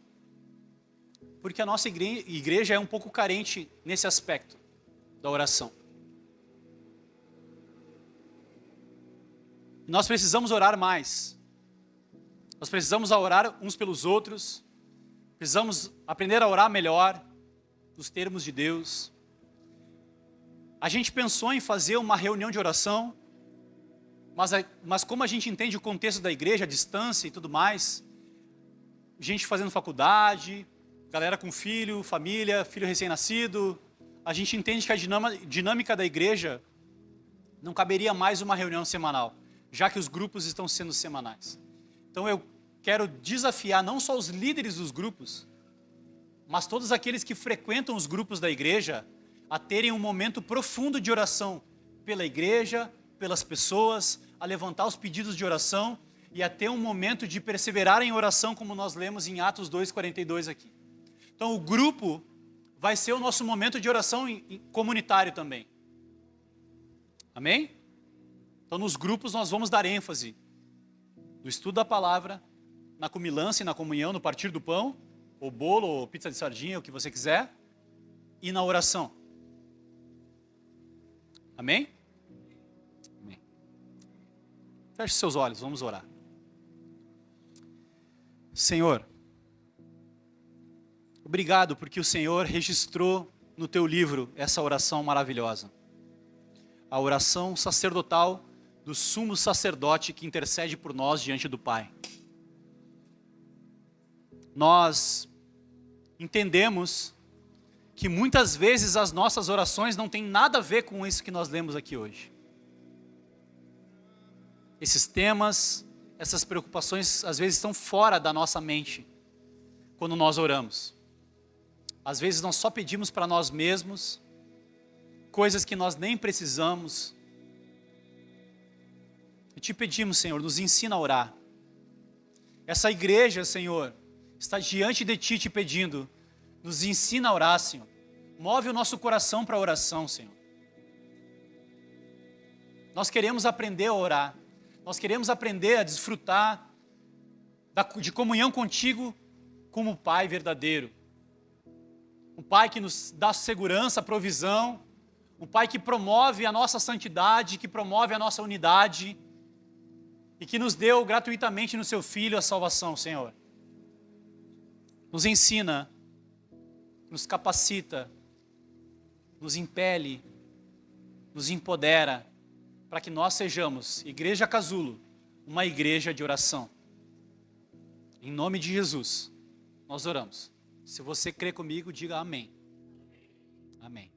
porque a nossa igreja é um pouco carente nesse aspecto da oração. Nós precisamos orar mais. Nós precisamos orar uns pelos outros. Precisamos aprender a orar melhor, nos termos de Deus. A gente pensou em fazer uma reunião de oração, mas como a gente entende o contexto da igreja, a distância e tudo mais, gente fazendo faculdade, galera com filho, família, filho recém-nascido, a gente entende que a dinâmica da igreja não caberia mais uma reunião semanal, já que os grupos estão sendo semanais. Então eu quero desafiar não só os líderes dos grupos, mas todos aqueles que frequentam os grupos da igreja a terem um momento profundo de oração pela igreja, pelas pessoas, a levantar os pedidos de oração e a ter um momento de perseverar em oração, como nós lemos em Atos 2:42 aqui. Então o grupo vai ser o nosso momento de oração comunitário também. Amém? Então nos grupos nós vamos dar ênfase no estudo da palavra, na comilança e na comunhão, no partir do pão, ou bolo, ou pizza de sardinha, o que você quiser, e na oração. Amém? Amém. Feche seus olhos, vamos orar. Senhor, obrigado porque o Senhor registrou no teu livro essa oração maravilhosa. A oração sacerdotal do sumo sacerdote que intercede por nós diante do Pai. Nós entendemos que muitas vezes as nossas orações não têm nada a ver com isso que nós lemos aqui hoje. Esses temas, essas preocupações, às vezes estão fora da nossa mente quando nós oramos. Às vezes nós só pedimos para nós mesmos coisas que nós nem precisamos. E te pedimos, Senhor, nos ensina a orar. Essa igreja, Senhor, está diante de Ti te pedindo, nos ensina a orar, Senhor. Move o nosso coração para a oração, Senhor. Nós queremos aprender a orar. Nós queremos aprender a desfrutar de comunhão contigo como Pai verdadeiro. Um Pai que nos dá segurança, provisão. Um Pai que promove a nossa santidade, que promove a nossa unidade. E que nos deu gratuitamente no Seu Filho a salvação, Senhor. Nos ensina, nos capacita, nos impele, nos empodera, para que nós sejamos, Igreja Casulo, uma igreja de oração. Em nome de Jesus, nós oramos. Se você crê comigo, diga amém. Amém.